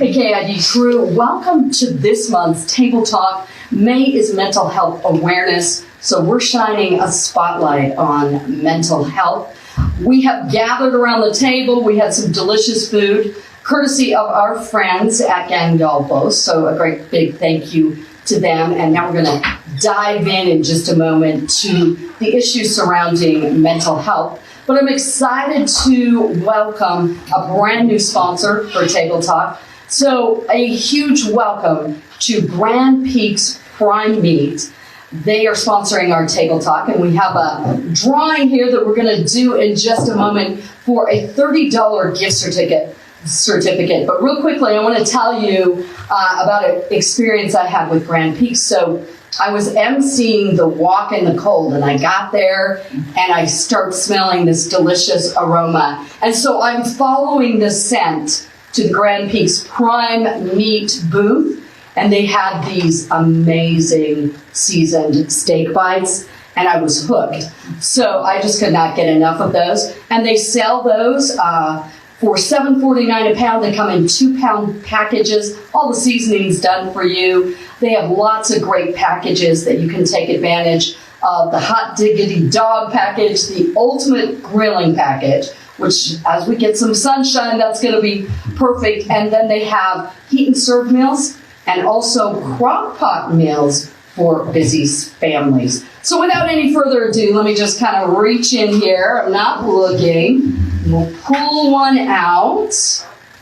Hey KID crew, welcome to this month's Table Talk. May is Mental Health Awareness, so we're shining a spotlight on mental health. We have gathered around the table, we had some delicious food, courtesy of our friends at Gang Galpos, so a great big thank you to them. And now we're going to dive in just a moment to the issues surrounding mental health. But I'm excited to welcome a brand new sponsor for Table Talk. So a huge welcome to Grand Peaks Prime Meat. They are sponsoring our Table Talk, and we have a drawing here that we're going to do in just a moment for a $30 gift certificate. But real quickly, I want to tell you about an experience I had with Grand Peaks. So I was emceeing the walk in the cold, and I got there and I start smelling this delicious aroma. And so I'm following the scent to the Grand Peaks Prime Meat booth, and they had these amazing seasoned steak bites, and I was hooked. So I just could not get enough of those. And they sell those for $7.49 a pound. They come in 2-pound packages, all the seasoning's done for you. They have lots of great packages that you can take advantage of. The Hot Diggity Dog package, the Ultimate Grilling package, which as we get some sunshine, that's going to be perfect. And then they have heat and serve meals and also crock pot meals for busy families. So without any further ado, let me just kind of reach in here. I'm not looking. We'll pull one out.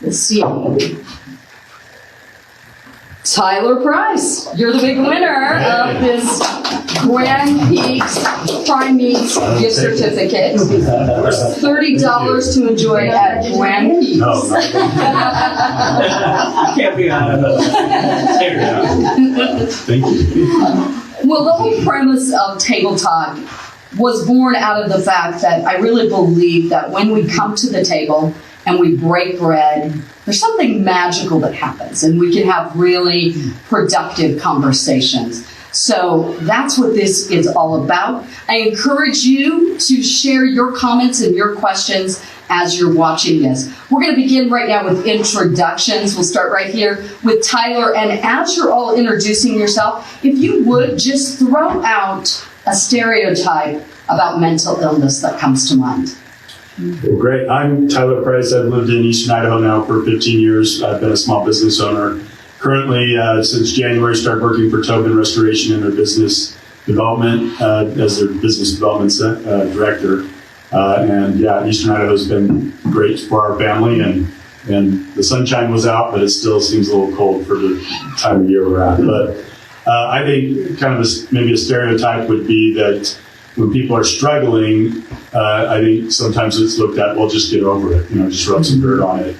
Let's see. Tyler Price, you're the big winner of this Grand Peaks Prime Meats gift certificate. $30 to enjoy at Grand Peaks. No. Can't be on Thank you. Well, the whole premise of Table Talk was born out of the fact that I really believe that when we come to the table and we break bread, there's something magical that happens, and we can have really productive conversations. So that's what this is all about. I encourage you to share your comments and your questions as you're watching this. We're going to begin right now with introductions. We'll start right here with Tyler. And as you're all introducing yourself, if you would just throw out a stereotype about mental illness that comes to mind. Well, great. I'm Tyler Price. I've lived in Eastern Idaho now for 15 years. I've been a small business owner. Currently, since January, started working for Tobin Restoration in their business development as their business development director. Eastern Idaho has been great for our family, and the sunshine was out, but it still seems a little cold for the time of year we're at. But I think kind of maybe a stereotype would be that when people are struggling, I think sometimes it's looked at, well, just get over it, just rub some dirt on it.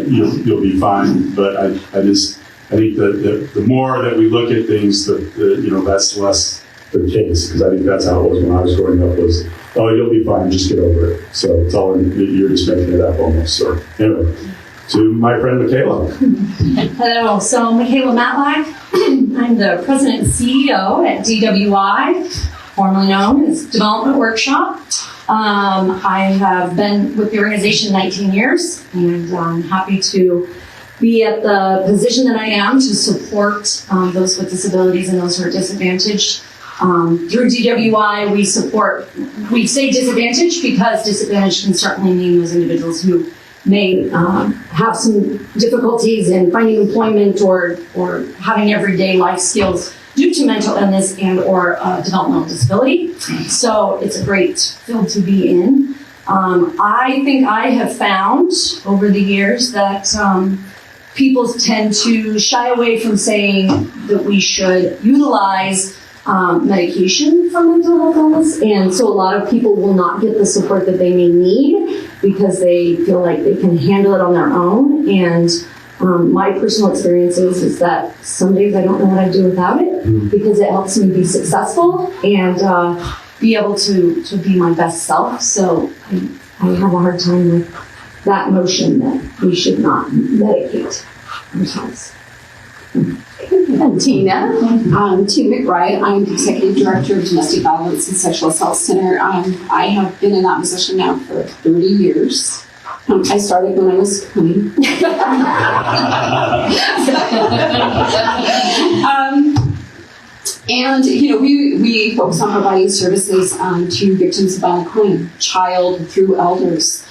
You'll be fine. But I think the more that we look at things, that's less the case, because I think that's how it was when I was growing up, was, oh, you'll be fine, just get over it. So it's all you're just making it up almost. So anyway, to my friend Michaela. Hello, so Michaela Matlack. I'm the president and CEO at DWI, formerly known as Development Workshop. I have been with the organization 19 years, and I'm happy to be at the position that I am to support those with disabilities and those who are disadvantaged. Through DWI, we say disadvantaged because disadvantaged can certainly mean those individuals who may have some difficulties in finding employment or having everyday life skills due to mental illness and or developmental disability. So it's a great field to be in. I think I have found over the years that people tend to shy away from saying that we should utilize medication for mental health illness, and so a lot of people will not get the support that they may need because they feel like they can handle it on their own. And my personal experience is that some days I don't know what I'd do without it, because it helps me be successful and be able to be my best self. So I have a hard time with that notion that we should not medicate ourselves. And Tina. I'm Tina McBride. I'm the Executive Director of Domestic Violence and Sexual Assault Center. I have been in that position now for 30 years. I started when I was 20. And, we focus on providing services to victims of violent crime, child through elders.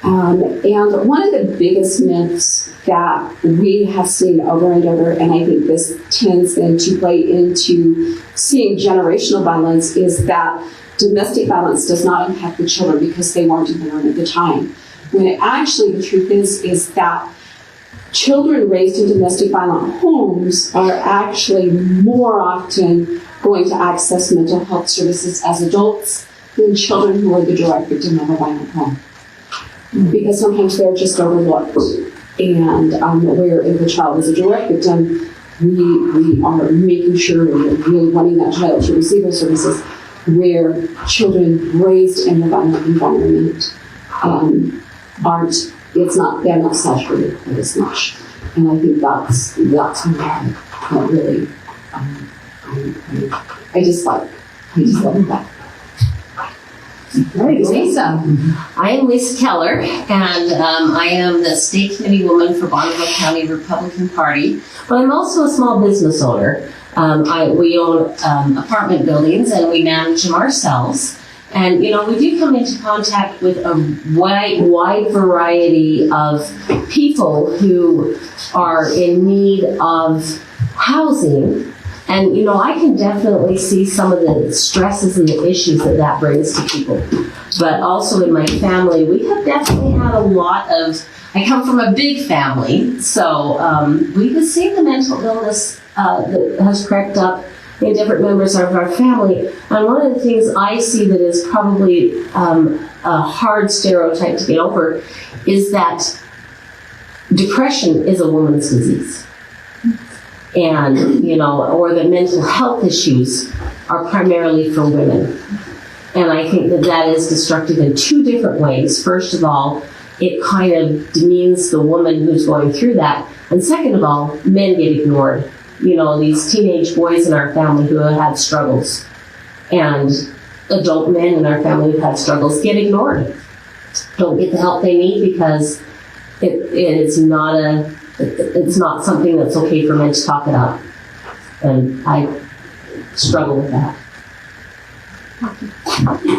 And one of the biggest myths that we have seen over and over, and I think this tends then to play into seeing generational violence, is that domestic violence does not impact the children because they weren't born at the time. When actually the truth is that children raised in domestic violent homes are actually more often going to access mental health services as adults than children who are the direct victim of a violent home. Because sometimes they're just overlooked. And where if the child is a direct victim, we are making sure we're really wanting that child to receive those services, where children raised in a violent environment they're not saturated quite as much. And I think that's what really I just love that. Great, Lisa. I am Lisa Keller, and I am the state committee woman for Bonneville County Republican Party, but I'm also a small business owner. We own apartment buildings, and we manage them ourselves. And, we do come into contact with a wide variety of people who are in need of housing. And, I can definitely see some of the stresses and the issues that brings to people. But also in my family, we have definitely had a lot of, I come from a big family, so we have seen the mental illness that has crept up in different members of our family. And one of the things I see that is probably a hard stereotype to get over is that depression is a woman's disease. And, or that mental health issues are primarily for women. And I think that is destructive in two different ways. First of all, it kind of demeans the woman who's going through that. And second of all, men get ignored. These teenage boys in our family who have had struggles and adult men in our family who've had struggles get ignored. Don't get the help they need because it's not something that's okay for men to talk about. And I struggle with that.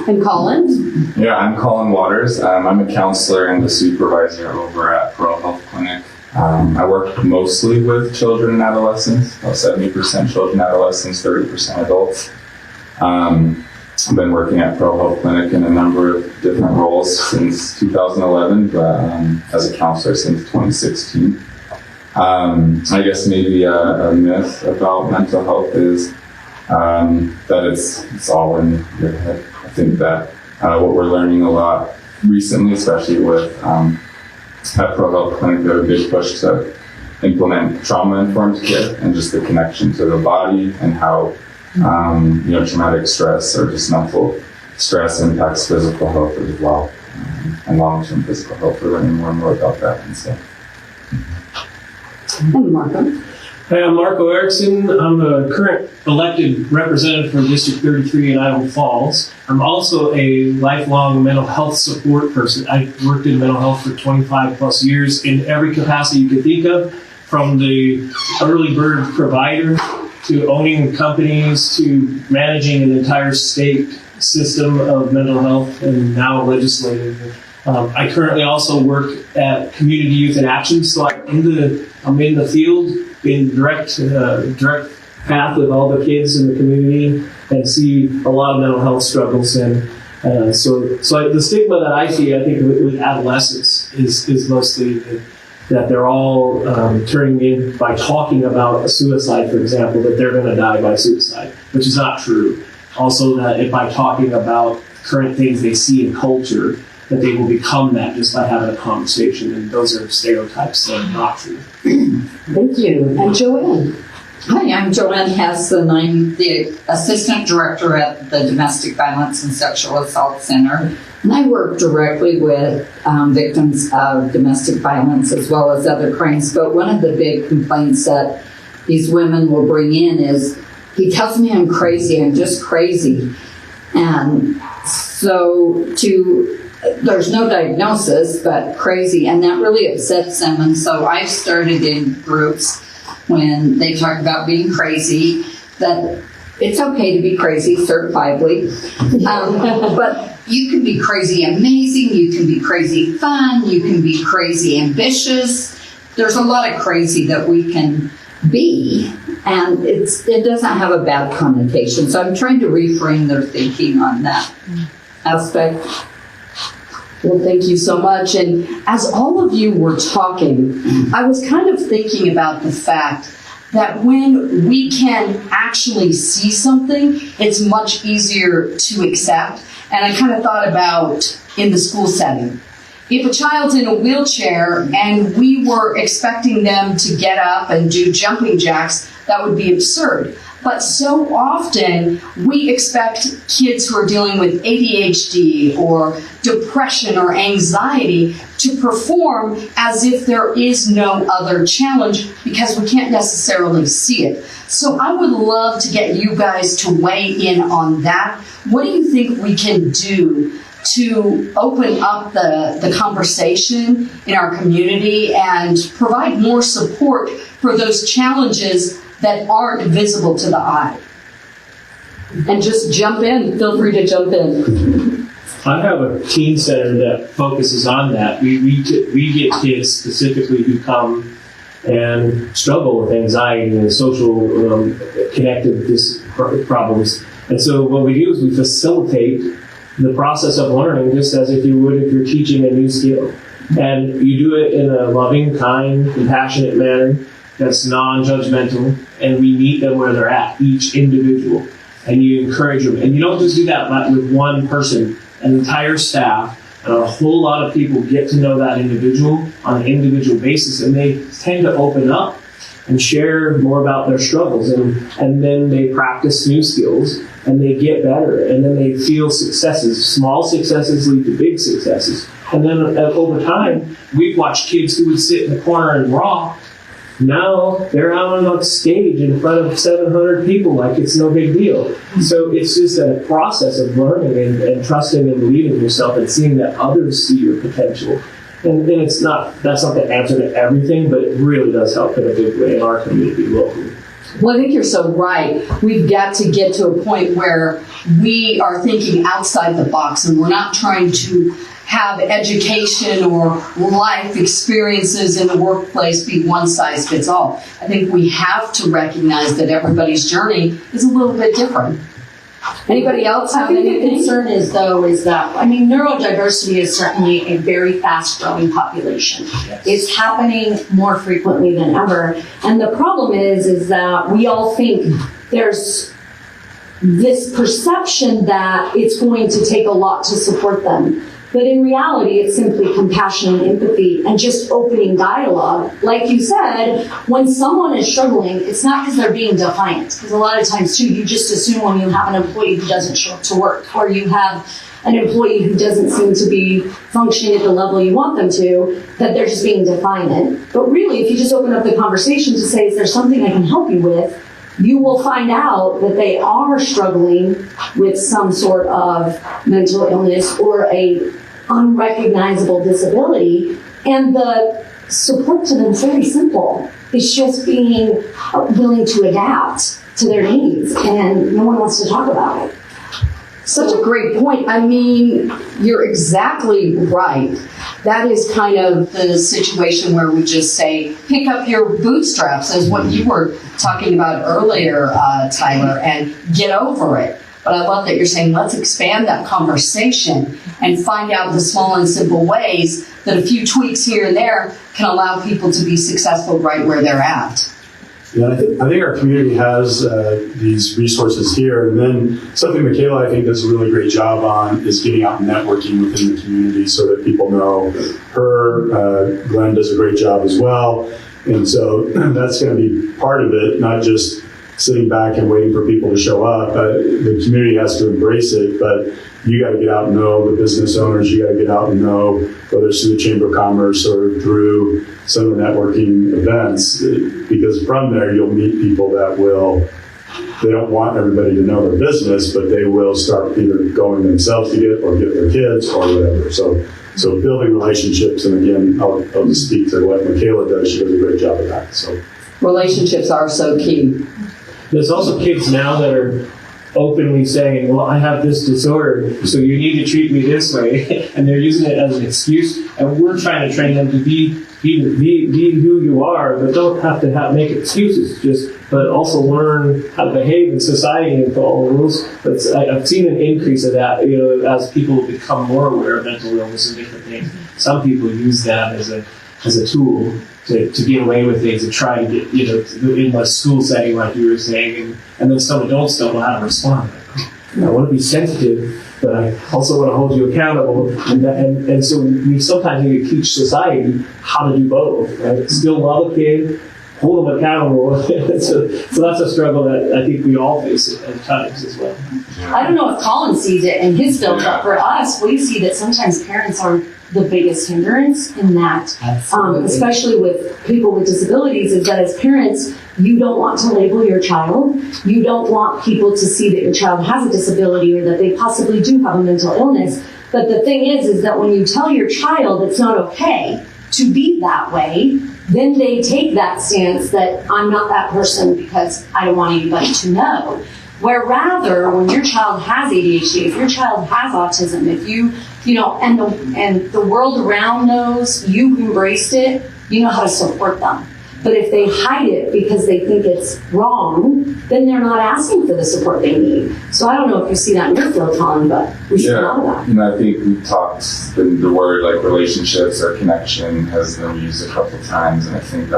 And Colin? Yeah, I'm Colin Waters. I'm a counselor and the supervisor over at Pearl Health Clinic. I work mostly with children and adolescents, about 70% children and adolescents, 30% adults. I've been working at Pearl Health Clinic in a number of different roles since 2011, but as a counselor since 2016. I guess maybe a myth about mental health is that it's all in your head. I think that what we're learning a lot recently, especially with at Pearl Health Clinic, we have a big push to implement trauma-informed care and just the connection to the body and how traumatic stress or just mental stress impacts physical health as well, and long-term physical health. We're learning more and more about that. And so. And Marco. Hi, I'm Marco Erickson. I'm a current elected representative for District 33 in Idaho Falls. I'm also a lifelong mental health support person. I've worked in mental health for 25 plus years in every capacity you could think of, from the early bird provider to owning companies to managing an entire state system of mental health and now legislative. I currently also work at Community Youth in Action, so I'm in the field, in direct path with all the kids in the community, and see a lot of mental health struggles. And so the stigma that I see, I think, with adolescents is mostly that they're all turning in by talking about a suicide, for example, that they're going to die by suicide, which is not true. Also, that by talking about current things they see in culture, that they will become that just by having a conversation, and those are stereotypes that are not true. Thank you. And Joanne? Hi, I'm Joanne Hess, and I'm the Assistant Director at the Domestic Violence and Sexual Assault Center. And I work directly with victims of domestic violence as well as other crimes. But one of the big complaints that these women will bring in is, he tells me I'm crazy, I'm just crazy. And so to there's no diagnosis, but crazy, and that really upsets them. And so I've started in groups when they talk about being crazy, that it's okay to be crazy, certifiably, but you can be crazy amazing, you can be crazy fun, you can be crazy ambitious. There's a lot of crazy that we can be, and it doesn't have a bad connotation. So I'm trying to reframe their thinking on that aspect. Well, thank you so much. And as all of you were talking, I was kind of thinking about the fact that when we can actually see something, it's much easier to accept. And I kind of thought about in the school setting. If a child's in a wheelchair and we were expecting them to get up and do jumping jacks, that would be absurd. But so often we expect kids who are dealing with ADHD or depression or anxiety to perform as if there is no other challenge because we can't necessarily see it. So I would love to get you guys to weigh in on that. What do you think we can do to open up the conversation in our community and provide more support for those challenges that aren't visible to the eye? And just jump in. Feel free to jump in. I have a teen center that focuses on that. We get kids specifically who come and struggle with anxiety and social connective problems. And so what we do is we facilitate the process of learning just as if you would if you're teaching a new skill. And you do it in a loving, kind, compassionate manner that's non-judgmental, and we meet them where they're at, each individual, and you encourage them. And you don't just do that with one person. An entire staff and a whole lot of people get to know that individual on an individual basis, and they tend to open up and share more about their struggles, and then they practice new skills, and they get better, and then they feel successes. Small successes lead to big successes. And then over time, we've watched kids who would sit in the corner and rock. Now they're out on a stage in front of 700 people like it's no big deal. So it's just a process of learning and trusting and believing in yourself and seeing that others see your potential. And that's not the answer to everything, but it really does help in a big way in our community locally. Well, I think you're so right. We've got to get to a point where we are thinking outside the box and we're not trying to have education or life experiences in the workplace be one size fits all. I think we have to recognize that everybody's journey is a little bit different. Anybody else have anything? The concern is that, neurodiversity is certainly a very fast-growing population. Yes. It's happening more frequently than ever. And the problem is that we all think there's this perception that it's going to take a lot to support them. But in reality, it's simply compassion and empathy and just opening dialogue. Like you said, when someone is struggling, it's not because they're being defiant. Because a lot of times, too, you just assume when you have an employee who doesn't show up to work, or you have an employee who doesn't seem to be functioning at the level you want them to, that they're just being defiant. But really, if you just open up the conversation to say, is there something I can help you with? You will find out that they are struggling with some sort of mental illness or a unrecognizable disability, and the support to them is very simple. It's just being willing to adapt to their needs, and no one wants to talk about it. Such a great point. I mean, you're exactly right. That is kind of the situation where we just say, pick up your bootstraps, as what you were talking about earlier, Tyler, and get over it. But I love that you're saying, let's expand that conversation and find out the small and simple ways that a few tweaks here and there can allow people to be successful right where they're at. Yeah, I think our community has these resources here. And then something Michaela, I think, does a really great job on is getting out and networking within the community so that people know her. Glenn does a great job as well. And so that's going to be part of it, not just sitting back and waiting for people to show up. The community has to embrace it, but you got to get out and know the business owners. You got to get out and know, whether it's through the Chamber of Commerce or through some of the networking events, because from there you'll meet people that will they don't want everybody to know their business, but they will start either going themselves to get it or get their kids or whatever. So building relationships, and again, I'll just speak to what Michaela does. She does a great job of that. So Relationships are so key. There's also kids now that are openly saying, well, I have this disorder, so you need to treat me this way. And they're using it as an excuse. And we're trying to train them to be who you are, but don't have to make excuses, but also learn how to behave in society and follow rules. But I've seen an increase of that, as people become more aware of mental illness and different things. Some people use that as a tool to get away with things and try to get, in a school setting, like you were saying, and then some adults don't know how to respond. I want to be sensitive, but I also want to hold you accountable. And so we sometimes need to teach society how to do both, right? Still love a kid, hold them accountable. so that's a struggle that I think we all face at times as well. I don't know if Colin sees it in his field, but for us, we see that sometimes parents are the biggest hindrance in that, especially with people with disabilities, is that as parents, you don't want to label your child. You don't want people to see that your child has a disability or that they possibly do have a mental illness. But the thing is that when you tell your child it's not okay to be that way, then they take that stance that I'm not that person because I don't want anybody to know. Where rather, when your child has ADHD, if your child has autism, if and the world around knows, you embraced it, you know how to support them. But if they hide it because they think it's wrong, then they're not asking for the support they need. So I don't know if you see that in your field, Colin, but we see a lot of that. And I think we've talked, the word like relationships or connection has been used a couple times, and I think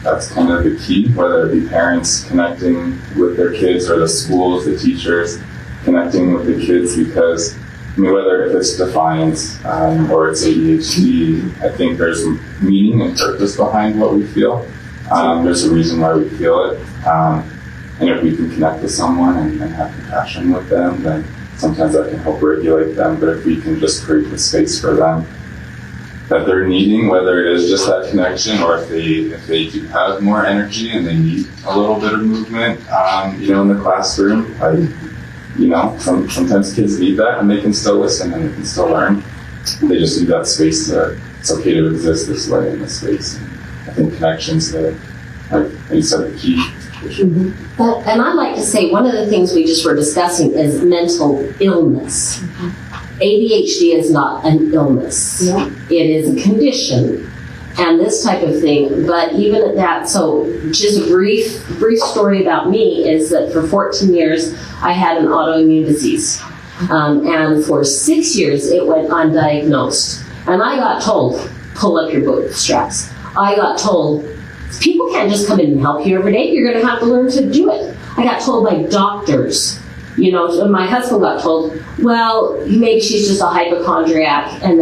that's kind of the key, whether it be parents connecting with their kids or the schools, the teachers connecting with the kids, because whether if it's defiance or it's ADHD, I think there's meaning and purpose behind what we feel. There's a reason why we feel it. And if we can connect with someone and have compassion with them, then sometimes that can help regulate them. But if we can just create the space for them that they're needing, whether it is just that connection or if they do have more energy and they need a little bit of movement, in the classroom, sometimes kids need that and they can still listen and they can still learn. They just need that space it's okay to exist this way in this space. And I think connection's like you said, the key. Mm-hmm. And I'd like to say one of the things we just were discussing is mental illness. Mm-hmm. ADHD is not an illness. Yeah. It is a condition and this type of thing. But even at that, so just a brief story about me is that for 14 years, I had an autoimmune disease. And for 6 years, it went undiagnosed. And I got told, pull up your bootstraps. I got told, people can't just come in and help you every day. You're going to have to learn to do it. I got told by doctors, and my husband got told, well, maybe she's just a hypochondriac and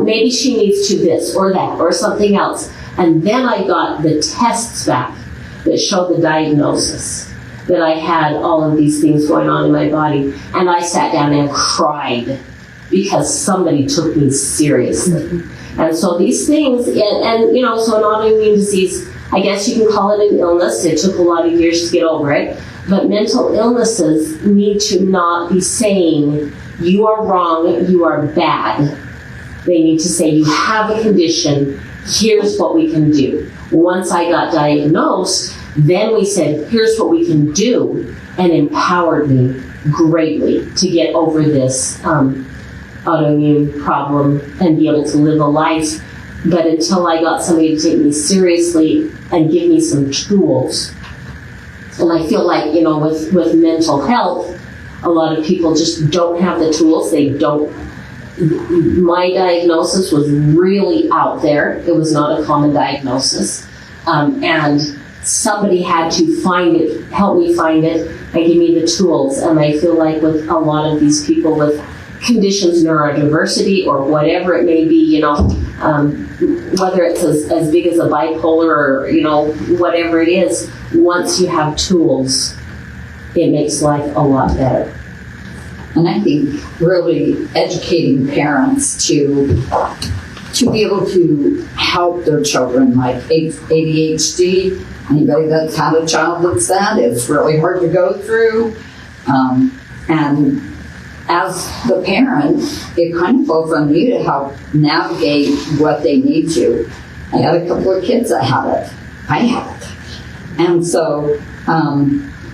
maybe she needs to this or that or something else. And then I got the tests back that showed the diagnosis that I had all of these things going on in my body. And I sat down and cried because somebody took me seriously. Mm-hmm. And so these things, so an autoimmune disease, I guess you can call it an illness. It took a lot of years to get over it. But mental illnesses need to not be saying, you are wrong, you are bad. They need to say, you have a condition, here's what we can do. Once I got diagnosed, then we said, here's what we can do, and empowered me greatly to get over this autoimmune problem and be able to live a life. But until I got somebody to take me seriously and give me some tools, and I feel like, with mental health, a lot of people just don't have the tools. My diagnosis was really out there. It was not a common diagnosis. And somebody had to help me find it, and give me the tools. And I feel like with a lot of these people with conditions, neurodiversity, or whatever it may be, whether it's as big as a bipolar or, whatever it is, once you have tools, it makes life a lot better. And I think really educating parents to to be able to help their children, like ADHD. Anybody that's had a child that's that, it's really hard to go through. And as the parent, it kind of falls on you to help navigate what they need to. I had a couple of kids that had it. I had it. And so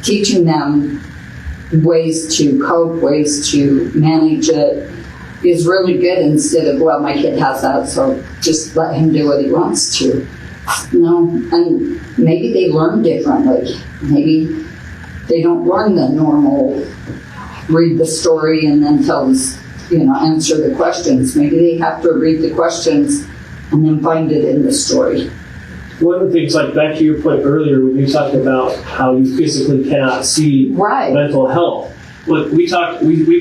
teaching them ways to cope, ways to manage it is really good instead of, well, my kid has that, so just let him do what he wants to. And maybe they learn differently. Maybe they don't learn the normal, read the story and then tell us, answer the questions. Maybe they have to read the questions and then find it in the story. One of the things, like back to your point earlier, when you talked about how you physically cannot see mental health. Look, we've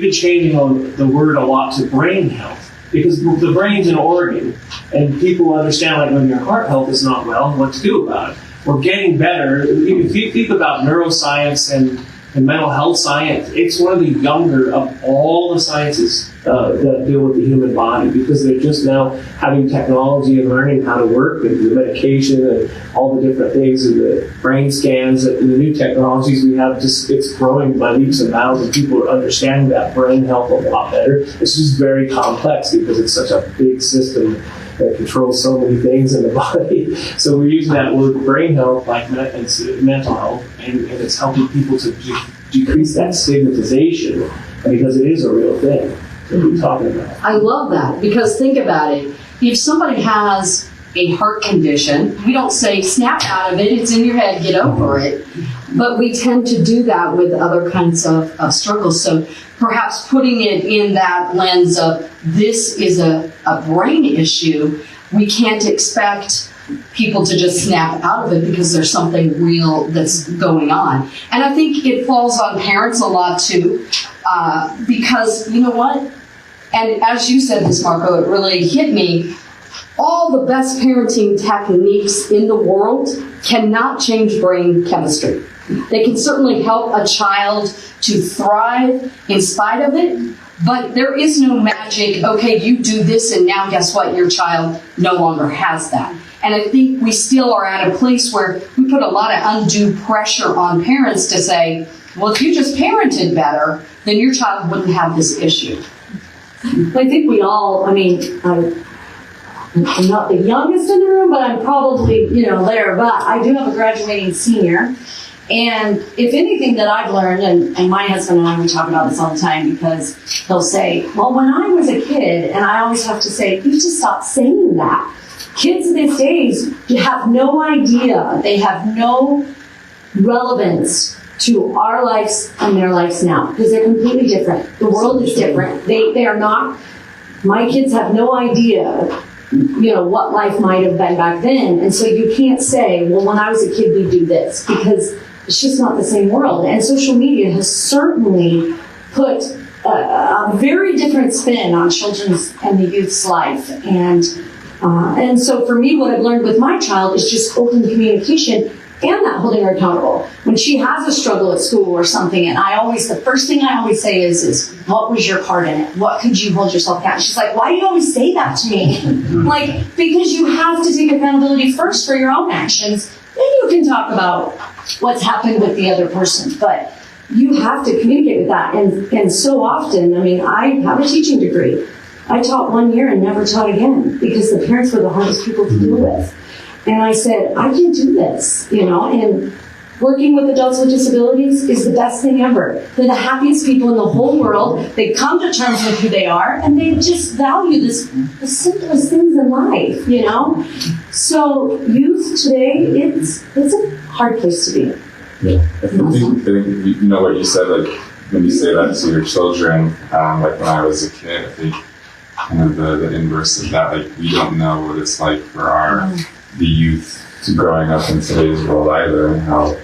been changing on the word a lot to brain health, because the brain's an organ, and people understand, like, when your heart health is not well, what to do about it. We're getting better. If you think about neuroscience and mental health science, it's one of the younger of all the sciences that deal with the human body, because they're just now having technology and learning how to work with the medication and all the different things and the brain scans and the new technologies we have. It's growing by leaps and bounds, and people are understanding that brain health a lot better. It's just very complex because it's such a big system that controls so many things in the body. So we're using that word brain health like it's mental health, and it's helping people to decrease that stigmatization, because it is a real thing that we're talking about. I love that, because think about it. If somebody has a heart condition, we don't say snap out of it, it's in your head, get over it. But we tend to do that with other kinds of struggles. So perhaps putting it in that lens of this is a brain issue, we can't expect people to just snap out of it because there's something real that's going on. And I think it falls on parents a lot too, because you know what? And as you said this, Marco, it really hit me. All the best parenting techniques in the world cannot change brain chemistry. They can certainly help a child to thrive in spite of it, but there is no magic, okay, you do this and now guess what, your child no longer has that. And I think we still are at a place where we put a lot of undue pressure on parents to say, well, if you just parented better, then your child wouldn't have this issue. I think we all, I'm not the youngest in the room, but I'm probably, there. But I do have a graduating senior. And if anything that I've learned, and my husband and I, we talk about this all the time, because he'll say, well, when I was a kid, and I always have to say, you just stop saying that. Kids these days have no idea. They have no relevance to our lives and their lives now, because they're completely different. The world is different. They are not, my kids have no idea what life might have been back then. And so you can't say, well, when I was a kid, we do this, because it's just not the same world. And social media has certainly put a very different spin on children's and the youth's life. And so for me, what I've learned with my child is just open communication and that holding her accountable. When she has a struggle at school or something, and the first thing I always say is what was your part in it? What could you hold yourself accountable? She's like, why do you always say that to me? Like, because you have to take accountability first for your own actions. Then you can talk about what's happened with the other person. But you have to communicate with that. And so often, I have a teaching degree. I taught 1 year and never taught again, because the parents were the hardest people to deal with. And I said, I can do this, and working with adults with disabilities is the best thing ever. They're the happiest people in the whole world. They come to terms with who they are, and they just value the simplest things in life, So youth today, it's a hard place to be. Yeah, I think what you said, like when you say that to your children, like when I was a kid, I think kind of the inverse of that, like we don't know what it's like for the youth growing up in today's world either, and how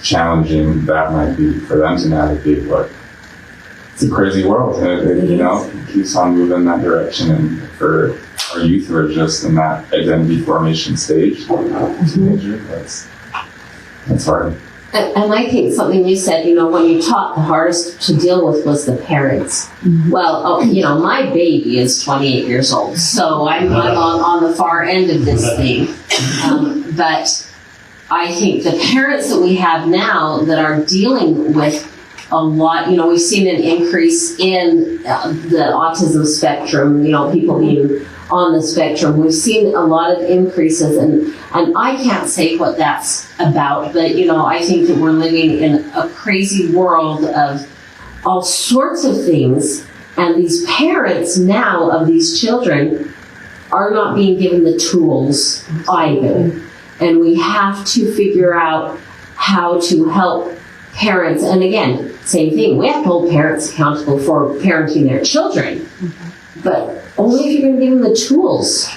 challenging that might be for them to navigate. But it's a crazy world, and it keeps on moving in that direction. And for our youth who are just in that identity formation stage, teenager, that's hard. And I think something you said, when you taught, the hardest to deal with was the parents. Well, my baby is 28 years old, so I'm on the far end of this thing. But I think the parents that we have now that are dealing with a lot, we've seen an increase in the autism spectrum, people being on the spectrum. We've seen a lot of increases, and I can't say what that's about, but I think that we're living in a crazy world of all sorts of things, and these parents now of these children are not being given the tools either. And we have to figure out how to help parents. And again, same thing, we have to hold parents accountable for parenting their children. But only if you're going to give them the tools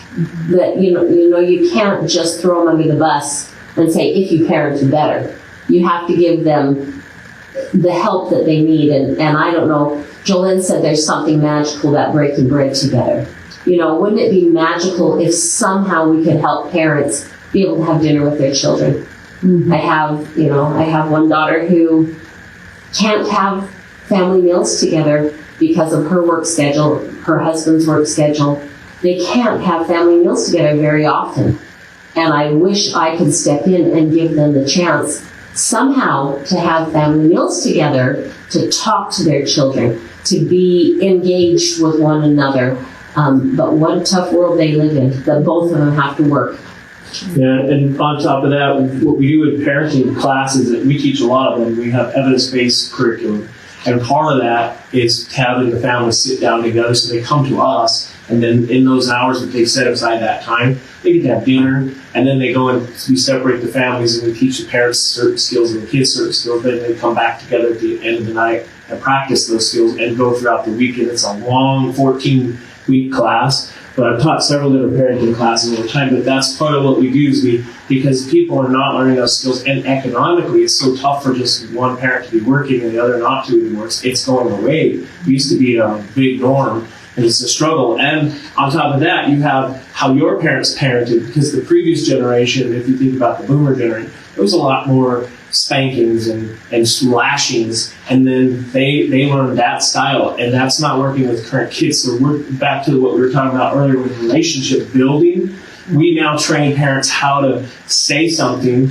that, you can't just throw them under the bus and say, if you parent, better. You have to give them the help that they need. And I don't know, Jolene said there's something magical about breaking bread together. Wouldn't it be magical if somehow we could help parents be able to have dinner with their children? I have one daughter who can't have family meals together because of her work schedule, her husband's work schedule. They can't have family meals together very often. And I wish I could step in and give them the chance somehow to have family meals together, to talk to their children, to be engaged with one another. But what a tough world they live in, that both of them have to work. Yeah, and on top of that, what we do with parenting classes, that we teach a lot of them, we have evidence-based curriculum. And part of that is having the families sit down together, so they come to us, and then in those hours that they set aside that time, they get to have dinner, and then they go and we separate the families and we teach the parents certain skills and the kids certain skills. Then they come back together at the end of the night and practice those skills and go throughout the weekend. It's a long 14-week class. But I've taught several different parenting classes over time, but that's part of what we do is because people are not learning those skills, and economically it's so tough for just one parent to be working and the other not to anymore. It's going away. It used to be a big norm, and it's a struggle. And on top of that, you have how your parents parented, because the previous generation, if you think about the boomer generation, there was a lot more spankings and slashings, and then they learned that style, and that's not working with current kids. So we're back to what we were talking about earlier with relationship building. We now train parents how to say something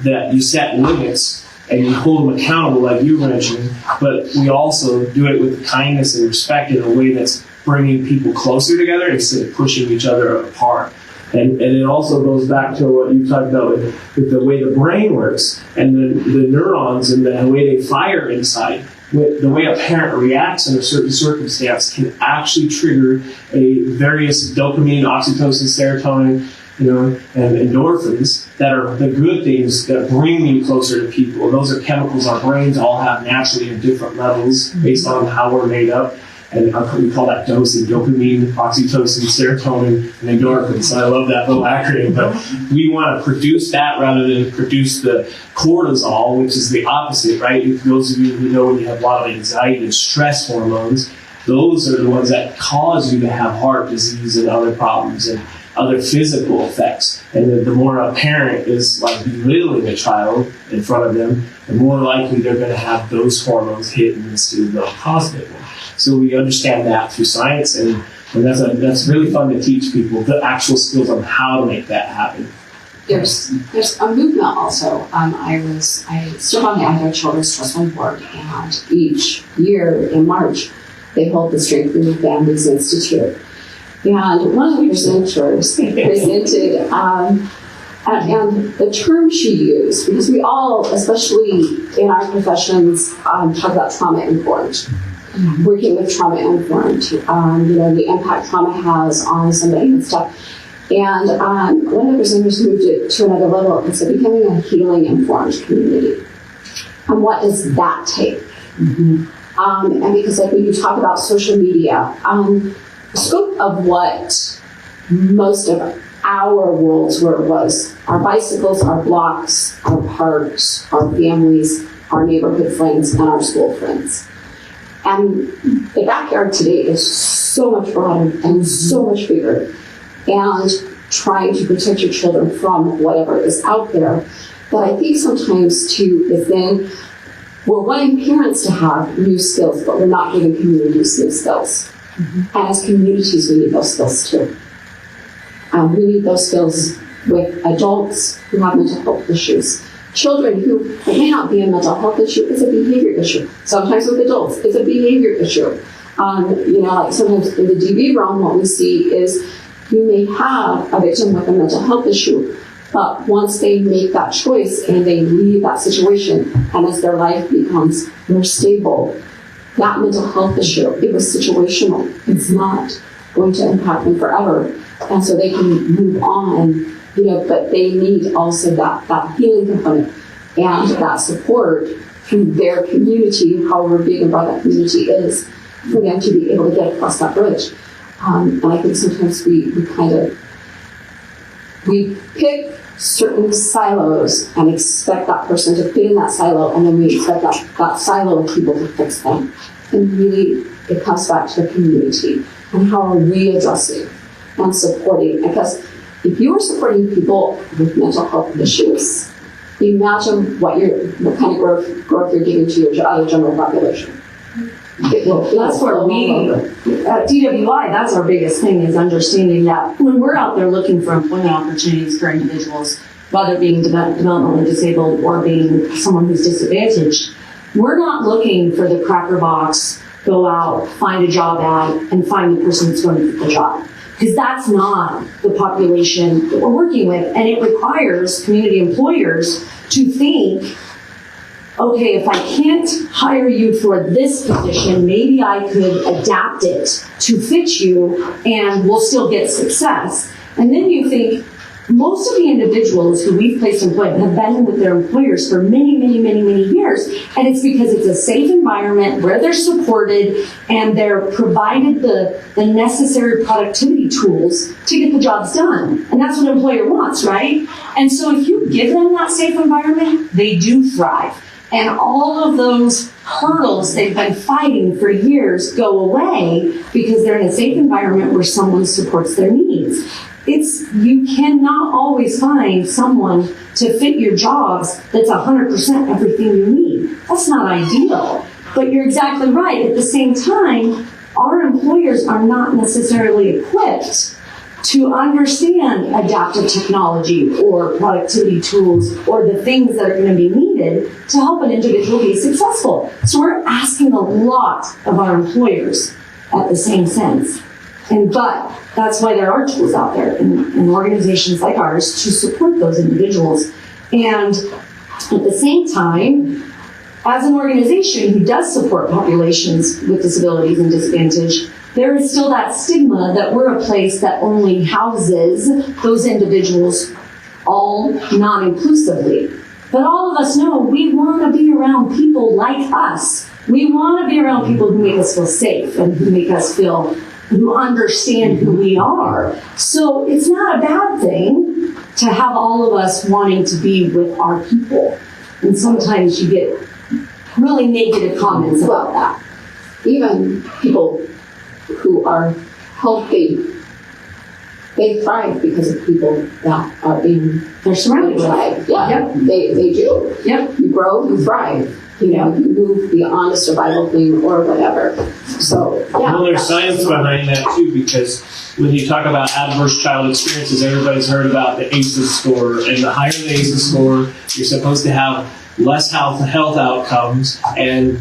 that you set limits and you hold them accountable, like you mentioned, but we also do it with kindness and respect in a way that's bringing people closer together instead of pushing each other apart. And it also goes back to what you talked about with the way the brain works and the neurons and the way they fire inside. The way a parent reacts in a certain circumstance can actually trigger a various dopamine, oxytocin, serotonin, and endorphins that are the good things that bring you closer to people. Those are chemicals our brains all have naturally at different levels based on how we're made up. And we call that dosing: dopamine, oxytocin, serotonin, and endorphins. So I love that little acronym. But we want to produce that rather than produce the cortisol, which is the opposite, right? For those of you who know, when you have a lot of anxiety and stress hormones, those are the ones that cause you to have heart disease and other problems and other physical effects. And the more a parent is like belittling a child in front of them, the more likely they're going to have those hormones hit instead of the positive one. So we understand that through science, and that's really fun to teach people the actual skills on how to make that happen. There's a movement also. I serve on the Idaho Children's Trust Fund Board, and each year in March they hold the Strengthening Families Institute. And one of the presenters presented, and the term she used, because we all, especially in our professions, talk about trauma-informed. Working with trauma-informed, the impact trauma has on somebody and stuff. And one of the presenters moved it to another level and said, becoming a healing-informed community. And what does that take? And because when you talk about social media, the scope of what most of our worlds were was our bicycles, our blocks, our parks, our families, our neighborhood friends, and our school friends. And the backyard today is so much broader and so much bigger. And trying to protect your children from whatever is out there, But I think sometimes too is then we're wanting parents to have new skills, but we're not giving communities new skills. And as communities, we need those skills too. We need those skills with adults who have mental health issues. Children who, it may not be a mental health issue, it's a behavior issue. Sometimes with adults, it's a behavior issue. Like sometimes in the DV realm, what we see is you may have a victim with a mental health issue, but once they make that choice and they leave that situation, and as their life becomes more stable, that mental health issue, it was situational. It's not going to impact them forever. And so they can move on, but they need also that healing component and that support through their community, however big and broad that community is, for them to be able to get across that bridge. And I think sometimes we pick certain silos and expect that person to fit in that silo, and then we expect that silo of people to fix them. And really, it comes back to the community and how are we addressing and supporting. Because if you are supporting people with mental health issues, imagine what kind of growth you're giving to your other general population. That's where we, at DWI, that's our biggest thing, is understanding that when we're out there looking for employment opportunities for individuals, whether being developmentally disabled or being someone who's disadvantaged, we're not looking for the cracker box, go out, find a job ad, and find the person that's going to get the job. Because that's not the population that we're working with. And it requires community employers to think, okay, if I can't hire you for this position, maybe I could adapt it to fit you and we'll still get success. And then you think, most of the individuals who we've placed employment have been with their employers for many, many, many, many years. And it's because it's a safe environment where they're supported and they're provided the necessary productivity tools to get the jobs done. And that's what an employer wants, right? And so if you give them that safe environment, they do thrive. And all of those hurdles they've been fighting for years go away because they're in a safe environment where someone supports their needs. You cannot always find someone to fit your jobs that's 100% everything you need. That's not ideal. But you're exactly right. At the same time, our employers are not necessarily equipped to understand adaptive technology or productivity tools or the things that are going to be needed to help an individual be successful. So we're asking a lot of our employers at the same sense. But that's why there are tools out there in organizations like ours to support those individuals. And at the same time, as an organization who does support populations with disabilities and disadvantage, there is still that stigma that we're a place that only houses those individuals all non-inclusively. But all of us know we want to be around people like us. We want to be around people who make us feel safe and who understand who we are. So it's not a bad thing to have all of us wanting to be with our people. And sometimes you get really negative comments about that. Even people who are healthy, they thrive because of people that are they're surrounded with. Yeah, yep. They do. Yep. You grow, you thrive. You move beyond a survival thing or whatever. So, yeah. Well, there's science behind that too, because when you talk about adverse child experiences, everybody's heard about the ACEs score, and the higher the ACEs score, you're supposed to have less health outcomes and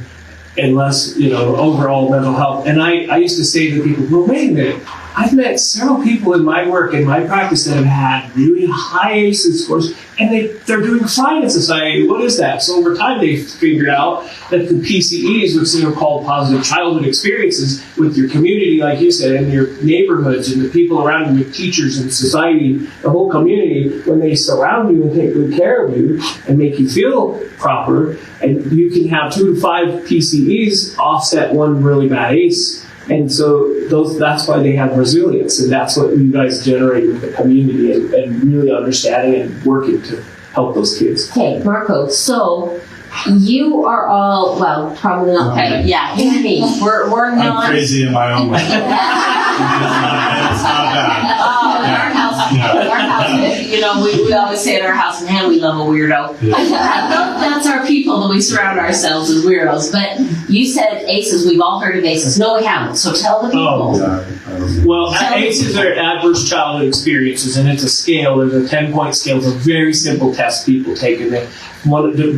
less, overall mental health. And I used to say to people, well, wait a minute. I've met several people in my work, in my practice, that have had really high ACEs scores, and they're doing fine in society. What is that? So over time, they figured out that the PCEs, which are called positive childhood experiences, with your community, like you said, and your neighborhoods and the people around you, with teachers and society, the whole community, when they surround you and take good care of you and make you feel proper, and you can have 2 to 5 PCEs offset one really bad ACE. And so that's why they have resilience, and that's what you guys generate with the community and really understanding and working to help those kids. Okay, Marco, so you are all, well, probably not kind of, yeah, you and me. We're not. I'm crazy in my own way. It's not bad. Oh, in our house, You know, we always say in our house, man, we love a weirdo. That's our people that we surround ourselves as weirdos. But you said ACEs. We've all heard of ACEs. No, we haven't. So tell the people. Well, ACEs are adverse childhood experiences, and it's a scale. There's a 10-point scale. It's a very simple test people take. And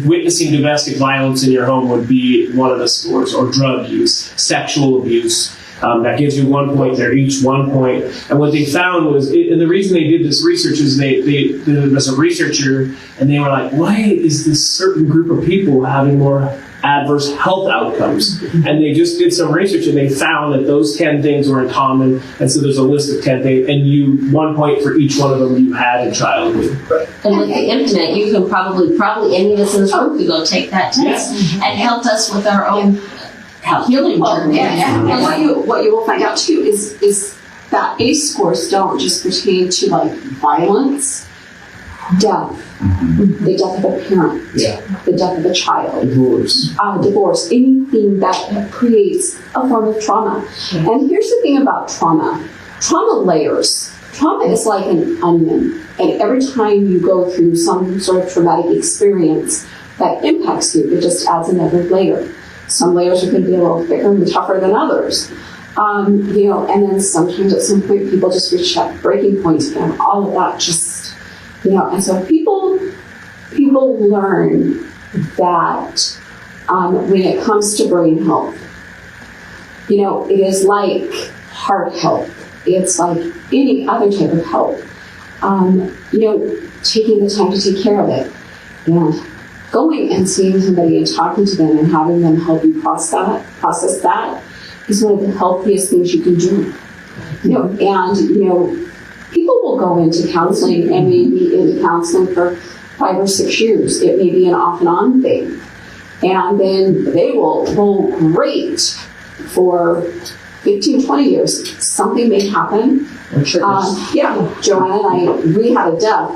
witnessing domestic violence in your home would be one of the scores, or drug use, sexual abuse. That gives you 1 point. They're each 1 point. And what they found was, and the reason they did this research is there was a researcher, and they were like, why is this certain group of people having more adverse health outcomes? And they just did some research, and they found that those 10 things were in common. And so there's a list of 10 things, and 1 point for each one of them you had in childhood. And with the internet, you can probably any of us in this room could go take that test and help us with our own healing journey. And what you will find out too is that ACE scores don't just pertain to like violence, death, the death of a parent, the death of a child, divorce, anything that creates a form of trauma. And here's the thing about trauma. Trauma layers. Trauma is like an onion. And every time you go through some sort of traumatic experience that impacts you, it just adds another layer. Some layers are going to be a little thicker and tougher than others. And then sometimes at some point people just reach that breaking point, and all of that just, and so people learn that when it comes to brain health, it is like heart health. It's like any other type of health. Taking the time to take care of it. And going and seeing somebody and talking to them and having them help you process that is one of the healthiest things you can do. People will go into counseling and may be into counseling for 5 or 6 years. It may be an off and on thing. And then they will go great for 15, 20 years. Something may happen. Joanna and I, we had a death.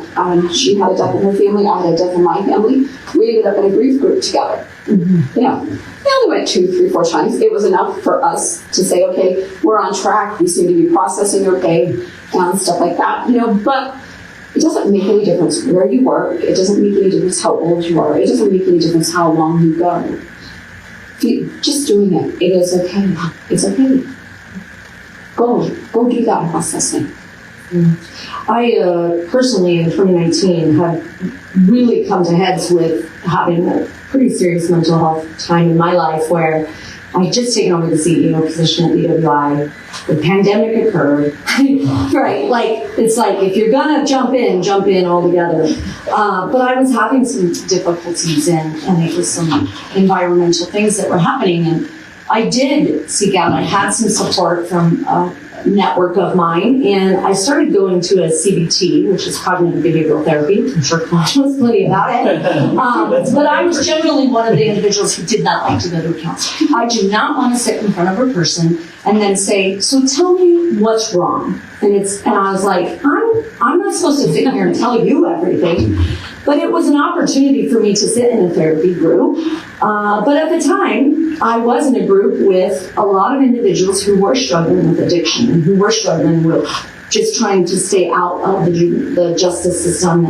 She had a death in her family. I had a death in my family. We ended up in a grief group together. They only went 2, 3, 4 times. It was enough for us to say, okay, we're on track. We seem to be processing okay and stuff like that. But it doesn't make any difference where you work. It doesn't make any difference how old you are. It doesn't make any difference how long you go. Just doing it. It is okay. It's okay. Go do that processing. I personally in 2019 have really come to heads with having a pretty serious mental health time in my life where I had just taken over the CEO position at DWI. The pandemic occurred. Right, it's like if you're gonna jump in altogether. But I was having some difficulties and it was some environmental things that were happening, and I did seek out. I had some support from a network of mine, and I started going to a CBT, which is cognitive behavioral therapy. I'm sure Claude knows plenty about it. But I was generally one of the individuals who did not like to go to a counselor. I do not want to sit in front of a person and then say, so tell me what's wrong. And I was like, I'm not supposed to sit here and tell you everything. But it was an opportunity for me to sit in a therapy group. But at the time, I was in a group with a lot of individuals who were struggling with addiction and who were struggling with just trying to stay out of the justice system.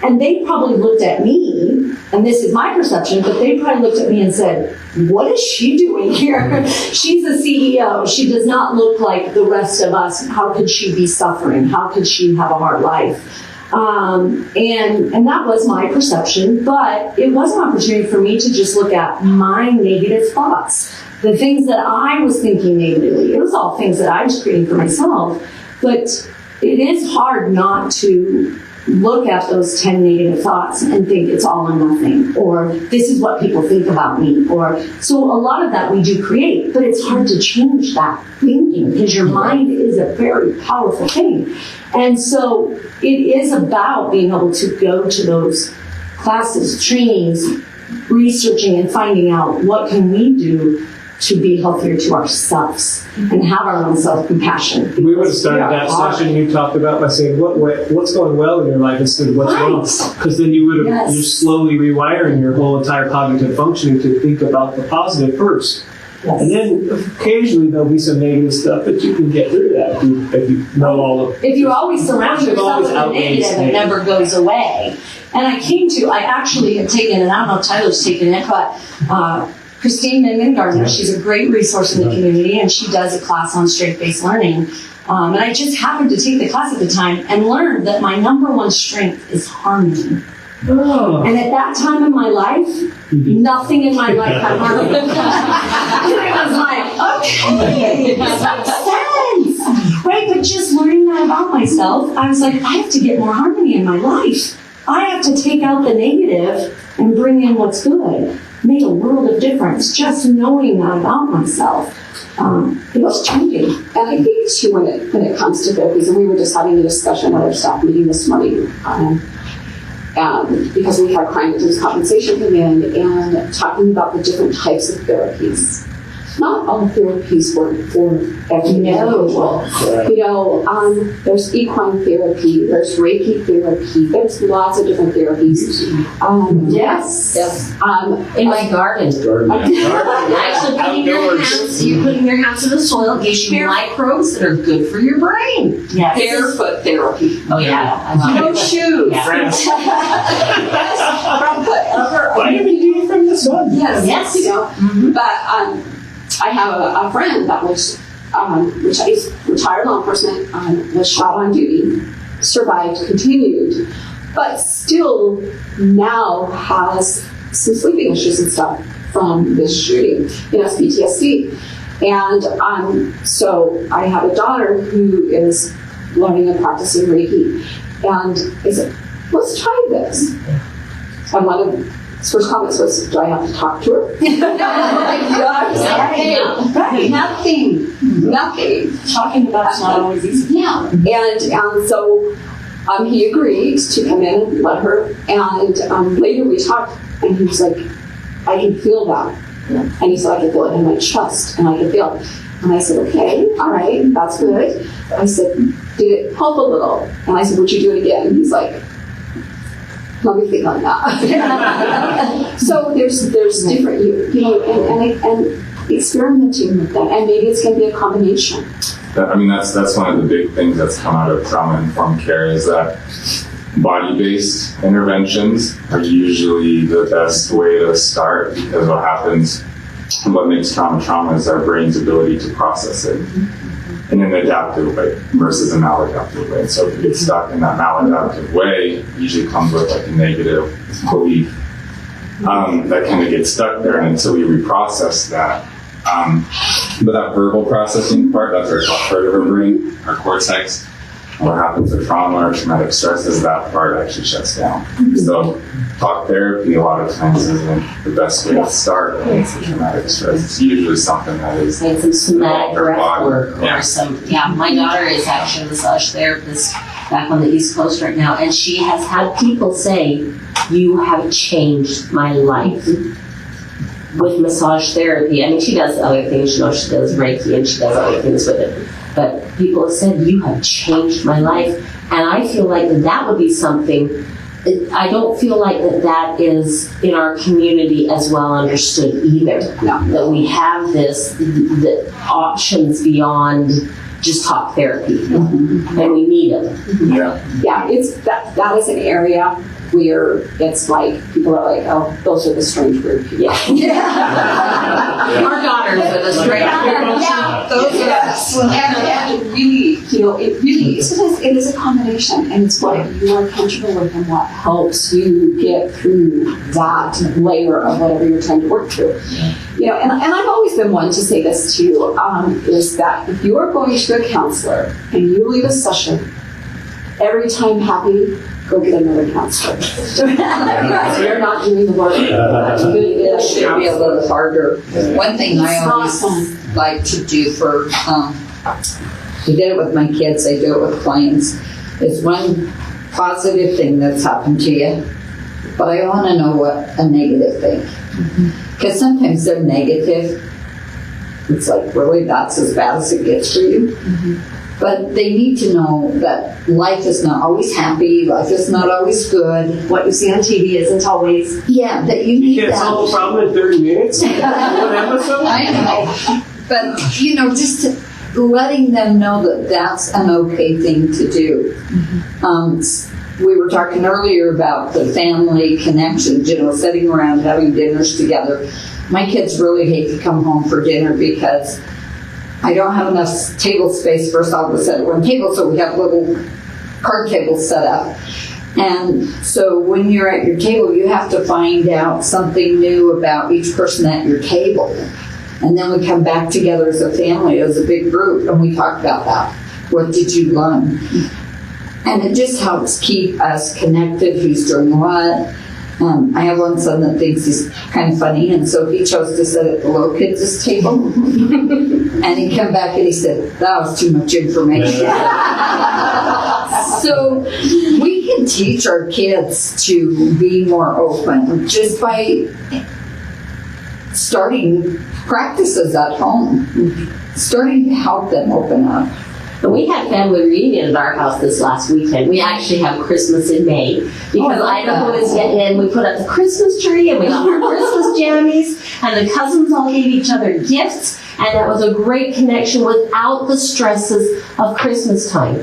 And they probably looked at me, and this is my perception, but they probably looked at me and said, what is she doing here? She's a CEO. She does not look like the rest of us. How could she be suffering? How could she have a hard life? And that was my perception, but it was an opportunity for me to just look at my negative thoughts, the things that I was thinking negatively. It was all things that I was creating for myself, but it is hard not to look at those 10 negative thoughts and think it's all or nothing, or this is what people think about me, so a lot of that we do create, but it's hard to change that thinking because your mind is a very powerful thing. And so it is about being able to go to those classes, trainings, researching and finding out what can we do to be healthier to ourselves and have our own self-compassion. We would have started that session you talked about by saying, what's going well in your life instead of what's wrong? Because then you would have, you're slowly rewiring your whole entire cognitive functioning to think about the positive first. And then occasionally there'll be some negative stuff, but you can get through that if you know all of it. If you always surround yourself with the negative, it never goes away. And I actually have taken, and I don't know if Tyler's taken it, but Christine Minden Gardner, she's a great resource in the community, and she does a class on strength-based learning. And I just happened to take the class at the time and learned that my number one strength is harmony. Oh. And at that time in my life, nothing in my life had harmony. And I was like, okay, this makes sense. Right? But just learning that about myself, I was like, I have to get more harmony in my life. I have to take out the negative and bring in what's good. Made a world of difference just knowing that about myself. It was changing. And I think too, when it comes to therapies, and we were just having a discussion at our staff meeting this morning, because we had crime victims compensation come in and talking about the different types of therapies. Not all therapies work for every individual. You know, there's equine therapy, there's Reiki therapy, there's lots of different therapies. Yes. In my garden. Actually, you're putting your hands in the soil gives you microbes that are good for your brain. Yes. Barefoot therapy. Oh yeah, I love No it. shoes. Vitamin D from the sun. Yes. You know, but I have a friend that was retired law enforcement, was shot on duty, survived, continued, but still now has some sleeping issues and stuff from this shooting. He has PTSD. And so I have a daughter who is learning and practicing Reiki. And I said, let's try this. And one of his first comments was, do I have to talk to her? Nothing. Talking about it's not always easy. Yeah. And so he agreed to come in and let her. And later we talked, and he was like, I can feel that. And he said, I can feel it in my chest, and I can feel it. And I said, okay, all right, that's good. I said, did it help a little? And I said, would you do it again? And he's like, let me think on that. So there's different, you know, and experimenting with that, and maybe it's going to be a combination. I mean, that's one of the big things that's come out of trauma-informed care is that body-based interventions are usually the best way to start, because what happens and what makes trauma is our brain's ability to process it in an adaptive way versus a maladaptive way. So if you get stuck in that maladaptive way, it usually comes with like a negative belief that kind of gets stuck there, and until we reprocess that. But that verbal processing part, that's our top part of our brain, our cortex. What happens with trauma or traumatic stress is that part actually shuts down. So talk therapy a lot of times isn't the best way to start when it's a traumatic stress. It's usually something that is Like some somatic their breath body. work or some, my daughter is actually a massage therapist back on the East Coast right now, and she has had people say, you have changed my life with massage therapy. I mean, she does other things, you know, she does Reiki and she does other things with it. But people have said, you have changed my life. And I feel like that would be something, I don't feel like that is in our community as well understood either. No. That we have the options beyond just talk therapy. And we need it. Yeah, it's that is an area where it's like people are like, oh, those are the strange weird people. Our daughters are the straight. And really, you know, it really is. It is a combination, and it's what you are comfortable with and what helps you get through that layer of whatever you're trying to work through. You know, and I've always been one to say this too, is that if you are going to a counselor and you leave a session every time happy, go get another counselor. You're not doing the work. It should be a little harder. One thing I always Awesome. like to do for, we did it with my kids, I do it with clients, is one positive thing that's happened to you, but I want to know what a negative thing. Because sometimes they're negative. It's like, really, that's as bad as it gets for you? But they need to know that life is not always happy, life is not always good. What you see on TV isn't always. Yeah, that you need You can't that. solve a problem in 30 minutes? One episode? I know. But, just letting them know that that's an okay thing to do. We were talking earlier about the family connections, sitting around having dinners together. My kids really hate to come home for dinner because I don't have enough table space. First off, we set one table, so we have little card tables set up. And so when you're at your table, you have to find out something new about each person at your table. And then we come back together as a family, as a big group, and we talk about that. What did you learn? And it just helps keep us connected. Who's doing what? I have one son that thinks he's kind of funny, and so he chose to sit at the little kids' table. And he came back and he said, that was too much information. So we can teach our kids to be more open just by starting practices at home, starting to help them open up. And we had family reunion at our house this last weekend. We actually have Christmas in May because Idaho is getting in. We put up the Christmas tree and we got our Christmas jammies, and the cousins all gave each other gifts, and that was a great connection without the stresses of Christmas time.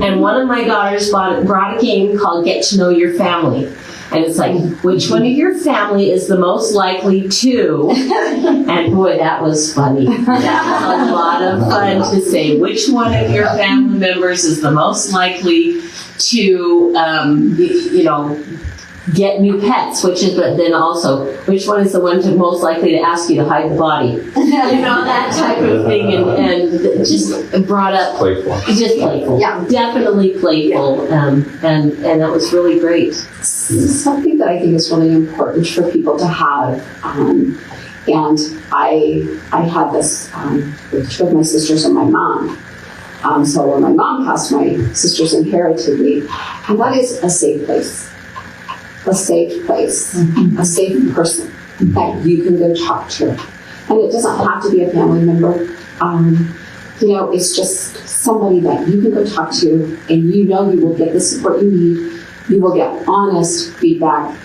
And one of my daughters brought a game called Get to Know Your Family. And it's like, which one of your family is the most likely to? And boy, that was funny. That was a lot of fun to say, which one of your family members is the most likely to, get new pets, but then also, which one is the one most likely to ask you to hide the body? That type of thing. And just brought up. Playful. Just playful. Yeah. Definitely playful. And that was really great. Something that I think is really important for people to have, and I had this with two of my sisters and my mom. So when my mom passed, my sisters inherited me, and that is a safe place. A safe place, a safe person that you can go talk to. And it doesn't have to be a family member. It's just somebody that you can go talk to, and you will get the support you need. You will get honest feedback.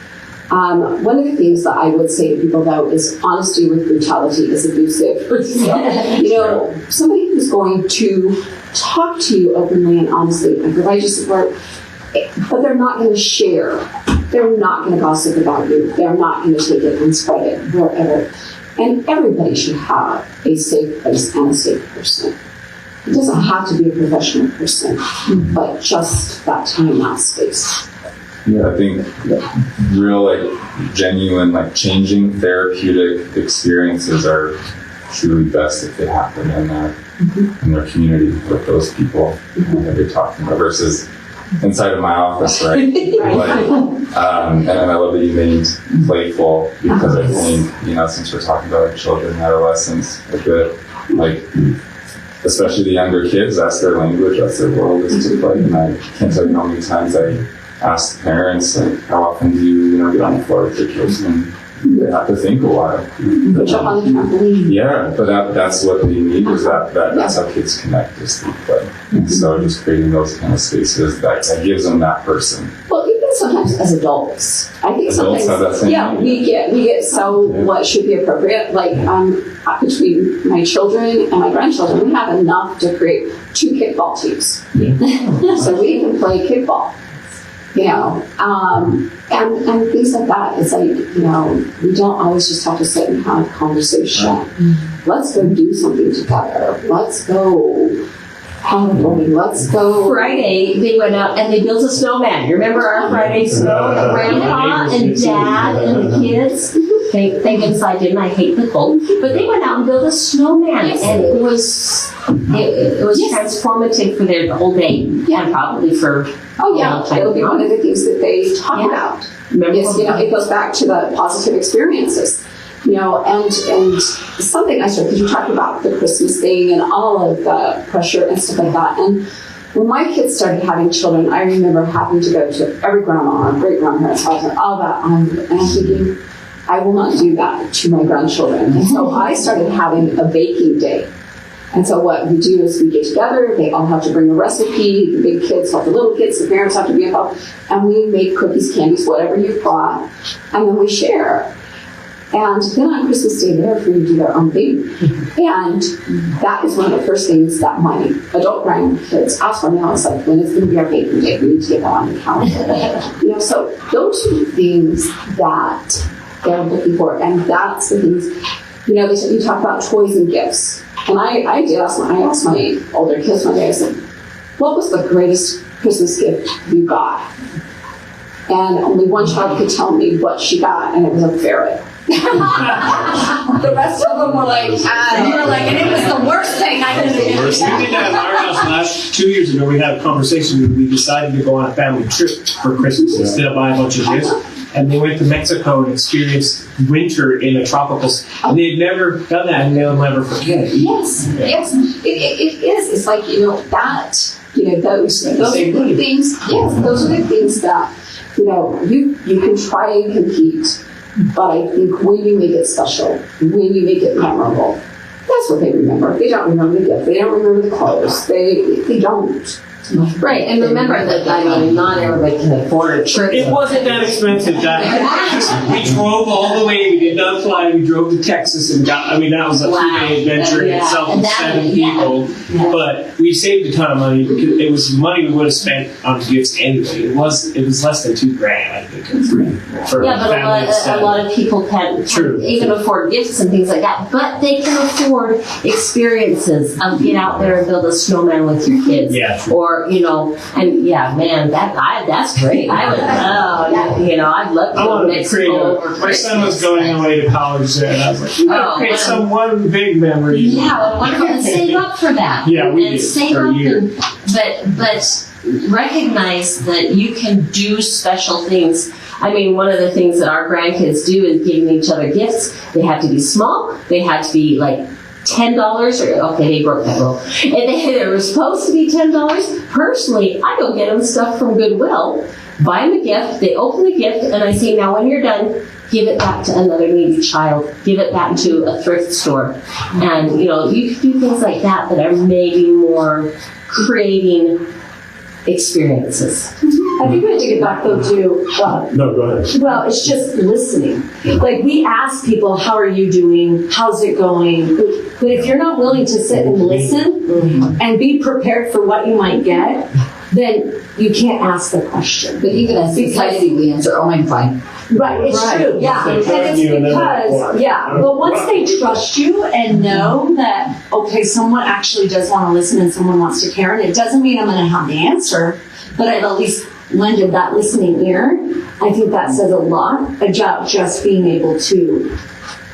One of the things that I would say to people, though, is honesty with brutality is abusive. Somebody who's going to talk to you openly and honestly and provide you support, but they're not going to share. They're not going to gossip about you. They're not going to take it and spread it wherever. And everybody should have a safe place and a safe person. It doesn't have to be a professional person, but just that time, that space. Yeah, I think real, genuine, changing therapeutic experiences are truly best if they happen in their community with those people that you're talking about versus inside of my office, right? And I love that you named playful because I think, since we're talking about children and adolescents, especially the younger kids, that's their language, that's their world is to play. And I can't tell you how many times I ask parents, how often do you, get on the floor with your kids and they have to think a while. Put you on the trampoline. Yeah, but that's what they need is that's how kids connect is through play. And so just creating those kind of spaces that gives them that person. Well, even sometimes as adults, I think Adults have that same we get so what should be appropriate. Between my children and my grandchildren, we have enough to create 2 kickball teams. So we can play kickball. And things like that. It's we don't always just have to sit and have a conversation. Let's go do something together. Let's go paddleboarding. Let's go. Friday, they went out and they built a snowman. You remember our Friday snow? Grandpa and Dad and the kids. They inside didn't. I hate the cold. But they went out and built a snowman. And it was transformative for their whole day. And probably for it'll be one of the things that they talk about. It goes back to the positive experiences. And something I started, because you talked about the Christmas thing and all of the pressure and stuff like that. And when my kids started having children, I remember having to go to every grandma or great grandparents' house and all that. And I'm thinking, I will not do that to my grandchildren. And so I started having a baking day. And so what we do is we get together, they all have to bring a recipe, the big kids help the little kids, the parents have to be involved, and we make cookies, candies, whatever you've brought, and then we share. And then on Christmas Day, they're free to do their own thing. And that is one of the first things that my adult grandkids ask for now. It's like, when is going to be our baking day? We need to get that on the calendar. So those are the things that they're looking for. And that's the things, they said, you talk about toys and gifts. And I asked my older kids one day, I said, what was the greatest Christmas gift you got? And only one child could tell me what she got, and it was a ferret. The rest of them were like, and it was the worst thing I could have We did that at our house 2 years ago. We had a conversation and we decided to go on a family trip for Christmas instead of buying a bunch of gifts. And they went to Mexico and experienced winter in a tropical, and they had never done that, and they'll never forget it. Yes, it is. It's like, those are the things, those are the things that, you can try and compete. But I think when you make it special, when you make it memorable, that's what they remember. They don't remember the gift. They don't remember the clothes. They don't. Right, and remember that, not everybody can afford a trip. It wasn't that expensive. We drove all the way. We did not fly. We drove to Texas and that was a 3-day adventure in itself with 7 people. Yeah. But we saved a ton of money because it was money we would have spent on gifts anyway. It was less than $2,000, I think. For a lot of people can't even afford gifts and things like that. But they can afford experiences of get out there and build a snowman with your kids. Yeah. Or that's great. I would I'd love to go to Mexico. My son was going away to college there, and I was like, you gotta create some one big memory. Yeah, wonderful. And save up for that. Yeah, we did save for a up year. But recognize that you can do special things. One of the things that our grandkids do is giving each other gifts. They have to be small. They have to be like $10 they broke that rule. And they were supposed to be $10. Personally, I go get them stuff from Goodwill, buy them a gift, they open the gift, and I say, now when you're done, give it back to another needy child, give it back to a thrift store. And, you can do things like that are maybe more creating experiences. I think we have to get back though to No, go ahead. well, it's just listening. Like we ask people, how are you doing? How's it going? But if you're not willing to sit and listen and be prepared for what you might get, then you can't ask the question. But even as society, we answer, oh, I'm fine. Right, it's true, yeah. And it's because, but once they trust you and know that, okay, someone actually does want to listen and someone wants to care, and it doesn't mean I'm going to have the answer, but I've at least lended that listening ear. I think that says a lot about just being able to,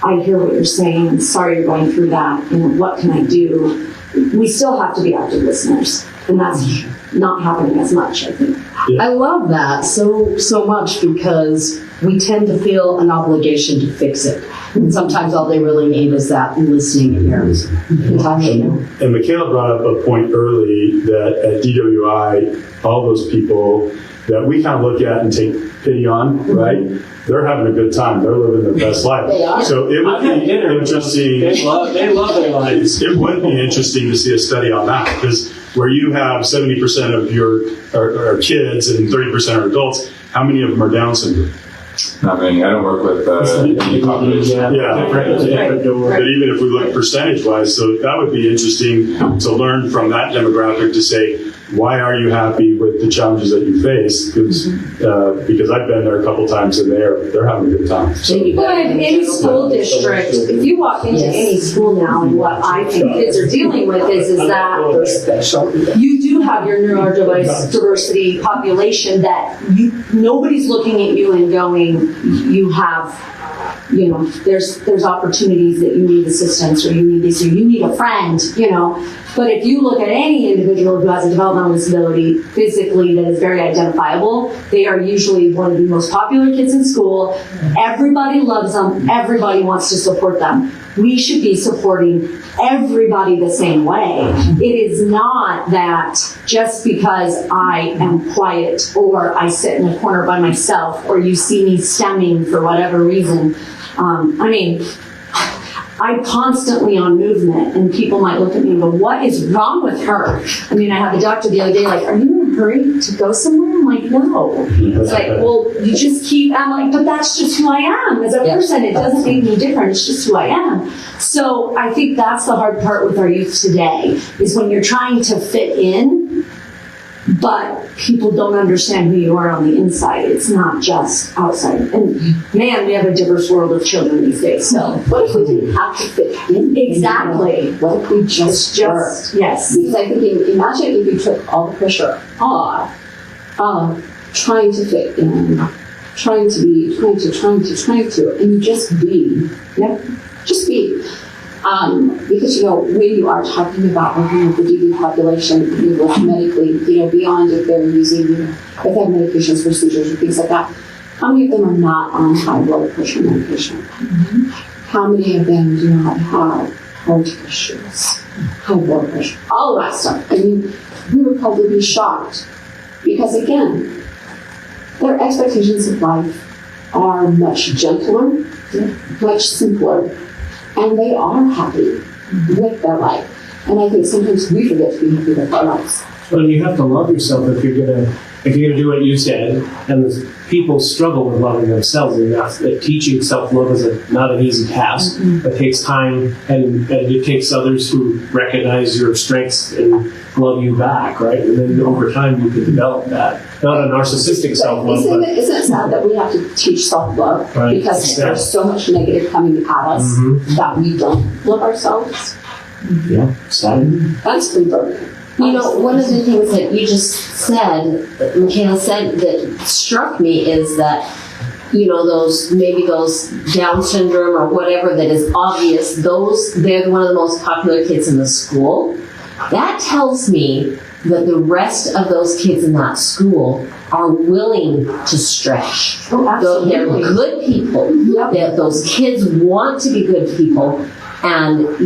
I hear what you're saying, I'm sorry you're going through that, and what can I do? We still have to be active listeners, and that's not happening as much, I think. I love that so much because we tend to feel an obligation to fix it. And sometimes all they really need is that listening ear. And Michaela brought up a point early that at DWI, all those people that we kind of look at and take pity on, right? They're having a good time. They're living their best life. They are. So it would be interesting. They love their lives. It would be interesting to see a study on that, because where you have 70% of your are kids and 30% are adults, how many of them are Down syndrome? Not many. I don't work with any population. Yeah. But even if we look percentage-wise, so that would be interesting to learn from that demographic to say, why are you happy with the challenges that you face? Because I've been there a couple times and they're having a good time. So. But in any school district, if you walk into any school now, and what I think kids are dealing with is that you do have your neurodiversity population that nobody's looking at you and going, you have, there's opportunities that you need assistance, or you need this, or you need a friend, But if you look at any individual who has a developmental disability physically that is very identifiable, they are usually one of the most popular kids in school. Everybody loves them. Everybody wants to support them. We should be supporting everybody the same way. It is not that just because I am quiet, or I sit in a corner by myself, or you see me stemming for whatever reason. I'm constantly on movement, and people might look at me and go, what is wrong with her? I mean, I had the doctor the other day, like, are you in a hurry to go somewhere? I'm like, no. It's like, well, you just keep, I'm like, but that's just who I am as a person. It doesn't make me different. It's just who I am. So I think that's the hard part with our youth today, is when you're trying to fit in, but people don't understand who you are on the inside. It's not just outside. And man, we have a diverse world of children these days. So What if we didn't have to fit in? exactly. What if we just were? Yes. Because I think, imagine if you took all the pressure off of trying to fit in, trying to, and you just be. Yep. Just be. Because, when you are talking about working with the DV population, with medically, beyond if they're using, if they have medications, procedures, or things like that, how many of them are not on high blood pressure medication? Mm-hmm. How many of them do not have heart issues, high blood pressure, all of that stuff? I mean, we would probably be shocked because, again, their expectations of life are much gentler, much simpler, and they are happy with their life. And I think sometimes we forget to be happy with our lives. Well, you have to love yourself if you're gonna do what you said. And people struggle with loving themselves, and that teaching self-love is not an easy task. Mm-hmm. It takes time, and it takes others who recognize your strengths and love you back, right? And then over time you can develop that. Not a narcissistic self-love. Isn't it sad that we have to teach self-love because there's so much negative coming at us that we don't love ourselves? Yeah, sad. That's pretty broken. One of the things that you just said, that Michaela said, that struck me is that, those Down syndrome or whatever that is obvious, they're one of the most popular kids in the school. That tells me that the rest of those kids in that school are willing to stretch. Oh, absolutely. They're good people. Yep. Those kids want to be good people. And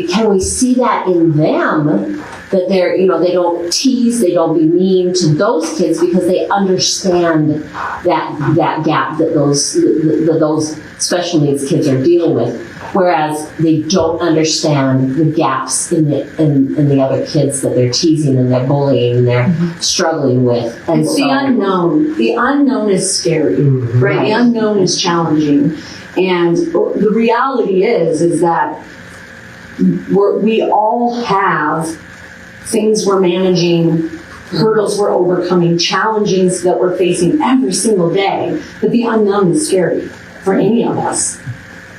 can we see that in them? That they're, they don't tease, they don't be mean to those kids because they understand that gap that those special needs kids are dealing with. Whereas they don't understand the gaps in the other kids that they're teasing and they're bullying and they're struggling with. And it's the unknown. The unknown is scary, right? The unknown is challenging. And the reality is that we all have things we're managing, hurdles we're overcoming, challenges that we're facing every single day. But the unknown is scary for any of us.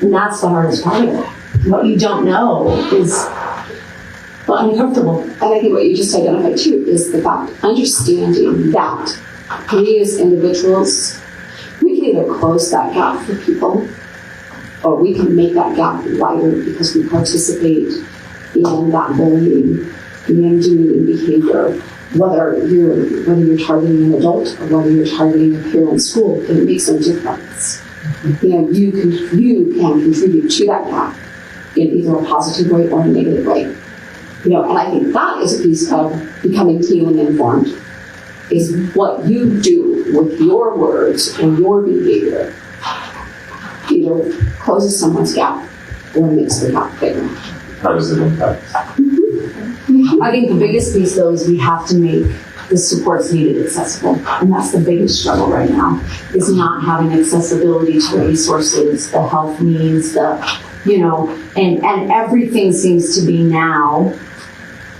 And that's the hardest part of it. What you don't know is uncomfortable. And I think what you just identified too is the fact, understanding that we as individuals, we can either close that gap for people or we can make that gap wider because we participate in that bullying and demeaning behavior. Whether you're targeting an adult or whether you're targeting a peer in school, it makes no difference. You can contribute to that gap in either a positive way or a negative way. And I think that is a piece of becoming healing informed, is what you do with your words and your behavior either closes someone's gap or makes the gap bigger. How does it impact? I think the biggest piece, though, is we have to make the supports needed accessible. And that's the biggest struggle right now, is not having accessibility to the resources, the health needs, and everything seems to be now,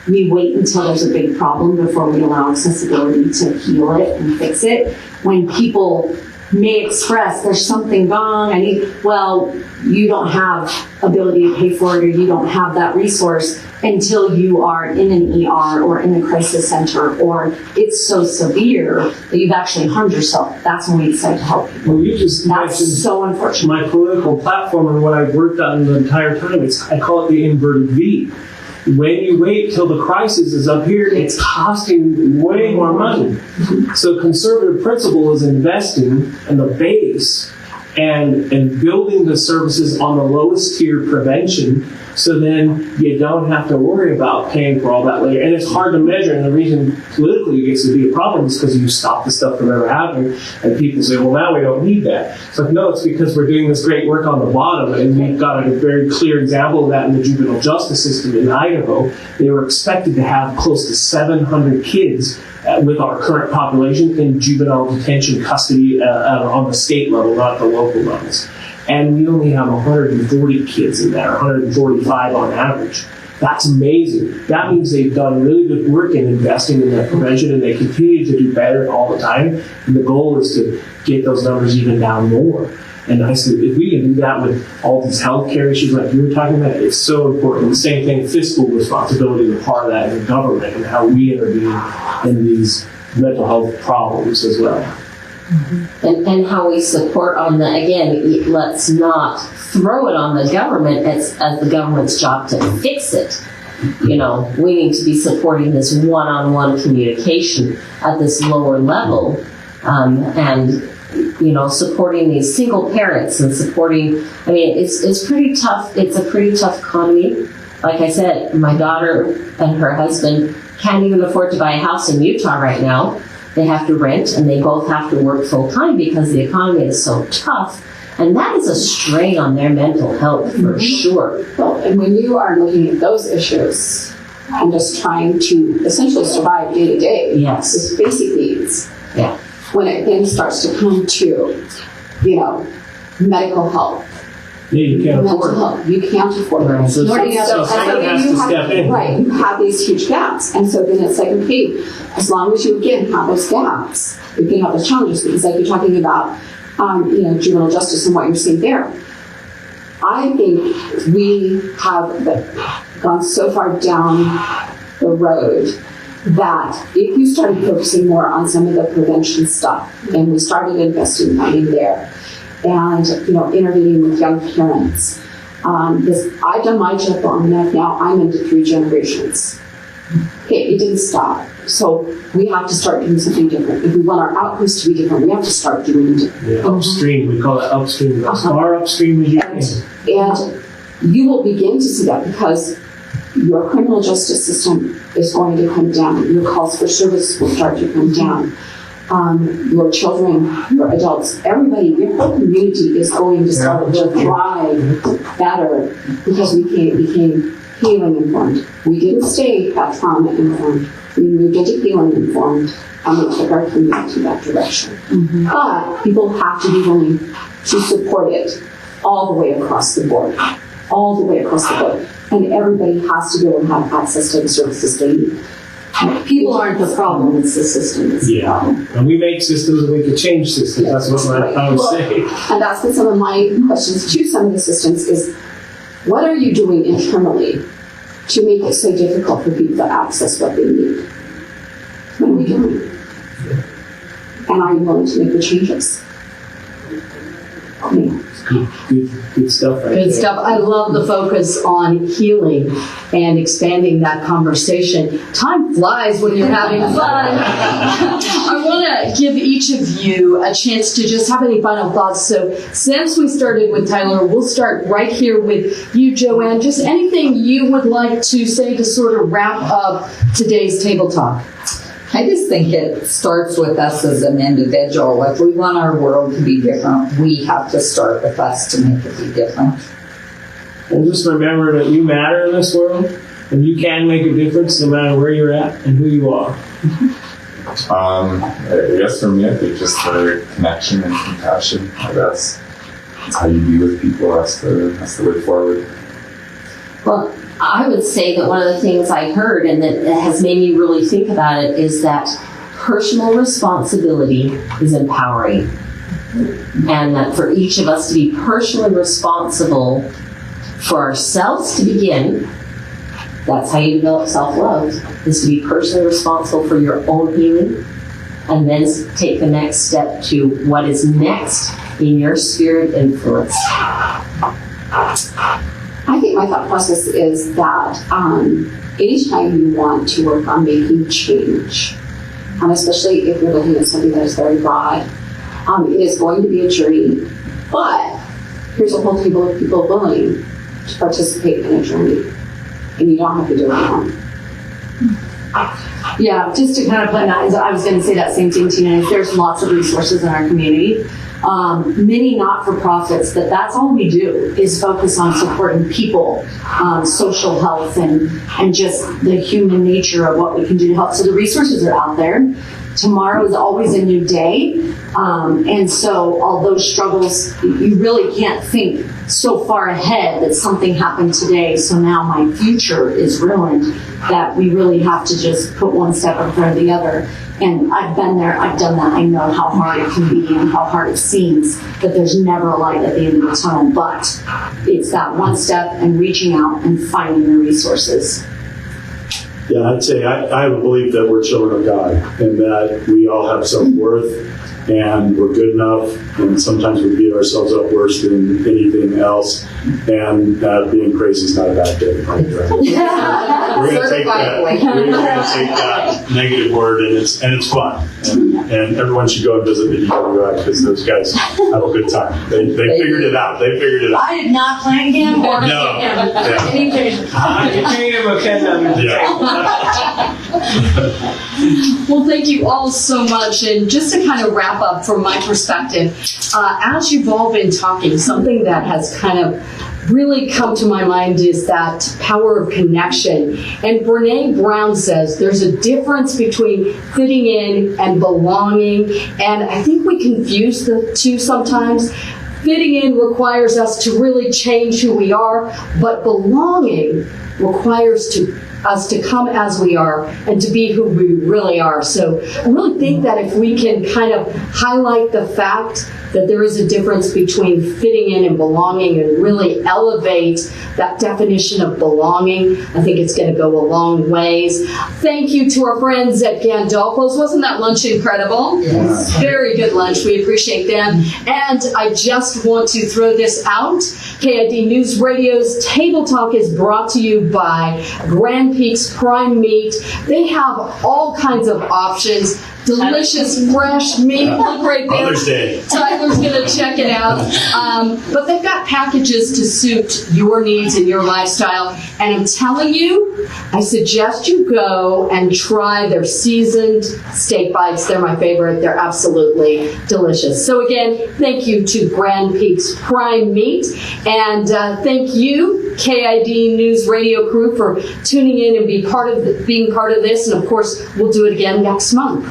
we wait until there's a big problem before we allow accessibility to heal it and fix it. When people may express there's something wrong, you don't have ability to pay for it, or you don't have that resource until you are in an ER or in a crisis center, or it's so severe that you've actually harmed yourself. That's when we decide to help people. Well, you just mentioned so unfortunate. My political platform and what I've worked on the entire time, I call it the inverted V. When you wait till the crisis is up here, it's costing way more money. So conservative principle is investing in the base and building the services on the lowest tier prevention So then you don't have to worry about paying for all that later. And it's hard to measure. And the reason politically it gets to be a problem is because you stop the stuff from ever happening. And people say, well, now we don't need that. It's like, no, it's because we're doing this great work on the bottom. And we've got a very clear example of that in the juvenile justice system in Idaho. They were expected to have close to 700 kids with our current population in juvenile detention custody on the state level, not the local levels. And we only have 140 kids in there, 145 on average. That's amazing. That means they've done really good work in investing in their prevention, and they continue to do better all the time. And the goal is to get those numbers even down more. And I said, if we can do that with all these healthcare issues like you were talking about, it's so important. The same thing, fiscal responsibility is part of that in the government and how we intervene in these mental health problems as well. And how we support on the, again, let's not throw it on the government as the government's job to fix it. You know, we need to be supporting this one-on-one communication at this lower level, and you know, supporting these single parents and supporting, I mean, it's pretty tough. It's a pretty tough economy. Like I said, my daughter and her husband can't even afford to buy a house in Utah right now. They have to rent, and they both have to work full time because the economy is so tough. And that is a strain on their mental health for sure. Well, and when you are looking at those issues and just trying to essentially survive day to day, Yes. with basic needs, Yeah. when it then starts to come to, you know, medical health, Yeah, you can't mental afford it. health, you can't afford it. Right. So Nor do you have- someone has to step in. Right, you have these huge gaps. And so then it's like, okay, as long as you again have those gaps, you can have those challenges. Because like you're talking about, you know, juvenile justice and what you're seeing there. I think we have gone so far down the road that if you started focusing more on some of the prevention stuff, and we started investing money there, and you know, intervening with young parents, because I've done my job long enough now. I'm into 3 generations. Okay, it didn't stop. So we have to start doing something different. If we want our outcomes to be different, we have to start doing it different. Yeah, upstream, we call it upstream, as far upstream as you can. And you will begin to see that because your criminal justice system is going to come down. Your calls for service will start to come down. Your children, your adults, everybody, your whole community is going to start to thrive better because we became healing informed. We didn't stay at trauma informed. We moved into healing informed, and we took our community that direction. But people have to be willing to support it all the way across the board. All the way across the board. And everybody has to be able to have access to the services they need. People aren't the problem, it's the system that's the problem. And we make systems and we can change systems. That's what I would say. And that's been some of my questions to some of the systems is, what are you doing internally to make it so difficult for people to access what they need? What are we doing? And are you willing to make the changes? Yeah. Good stuff right Good there. stuff. I love the focus on healing and expanding that conversation. Time flies when you're having fun. I want to give each of you a chance to just have any final thoughts. So since we started with Tyler, we'll start right here with you, Joanne. Just anything you would like to say to sort of wrap up today's table talk. I just think it starts with us as an individual. If we want our world to be different, we have to start with us to make it be different. And just remember that you matter in this world, and you can make a difference no matter where you're at and who you are. I guess for me, I think just the connection and compassion. That's how you be with people. That's the way forward. Well, I would say that one of the things I heard and that has made me really think about it is that personal responsibility is empowering. And that for each of us to be personally responsible for ourselves to begin, that's how you develop self-love, is to be personally responsible for your own healing and then take the next step to what is next in your sphere of influence. I think my thought process is that anytime you want to work on making change, especially if you're looking at something that is very broad, it is going to be a journey. But here's a whole table of people willing to participate in a journey. And you don't have to do it alone. Yeah, just to kind of put that, I was going to say that same thing, Tina. There's lots of resources in our community. Many not-for-profits, that's all we do is focus on supporting people, social health, and just the human nature of what we can do to help. So the resources are out there. Tomorrow is always a new day. And so all those struggles, you really can't think so far ahead that something happened today, so now my future is ruined, that we really have to just put one step in front of the other. And I've been there, I've done that, I know how hard it can be and how hard it seems, that there's never a light at the end of the tunnel, but it's that one step and reaching out and finding the resources. Yeah, I'd say I believe that we're children of God and that we all have self-worth and we're good enough, and sometimes we beat ourselves up worse than anything else, and being crazy is not a bad thing. Right? We're going to take that. We're going to take that negative word, and it's fun, and everyone should go and visit the DWI because those guys have a good time. They figured it out. They figured it out. I did not plan again. Or No. Yeah. You treat him with Ken under the table. Well, thank you all so much. And just to kind of wrap up from my perspective, as you've all been talking, something that has kind of really come to my mind is that power of connection. And Brene Brown says there's a difference between fitting in and belonging. And I think we confuse the two sometimes. Fitting in requires us to really change who we are, but belonging requires us to come as we are and to be who we really are. So I really think that if we can kind of highlight the fact that there is a difference between fitting in and belonging and really elevate that definition of belonging, I think it's going to go a long ways. Thank you to our friends at Gandolfo's. Wasn't that lunch incredible? Yes. Very good lunch. We appreciate them. And I just want to throw this out. KID News Radio's Table Talk is brought to you by Grand Peaks Prime Meat. They have all kinds of options. Delicious, fresh meat. Look right there. Mother's Day. Tyler's going to check it out. But they've got packages to suit your needs and your lifestyle. And I'm telling you, I suggest you go and try their seasoned steak bites. They're my favorite. They're absolutely delicious. So again, thank you to Grand Peaks Prime Meat. And thank you, KID News Radio crew, for tuning in and being part of this. And of course, we'll do it again next month.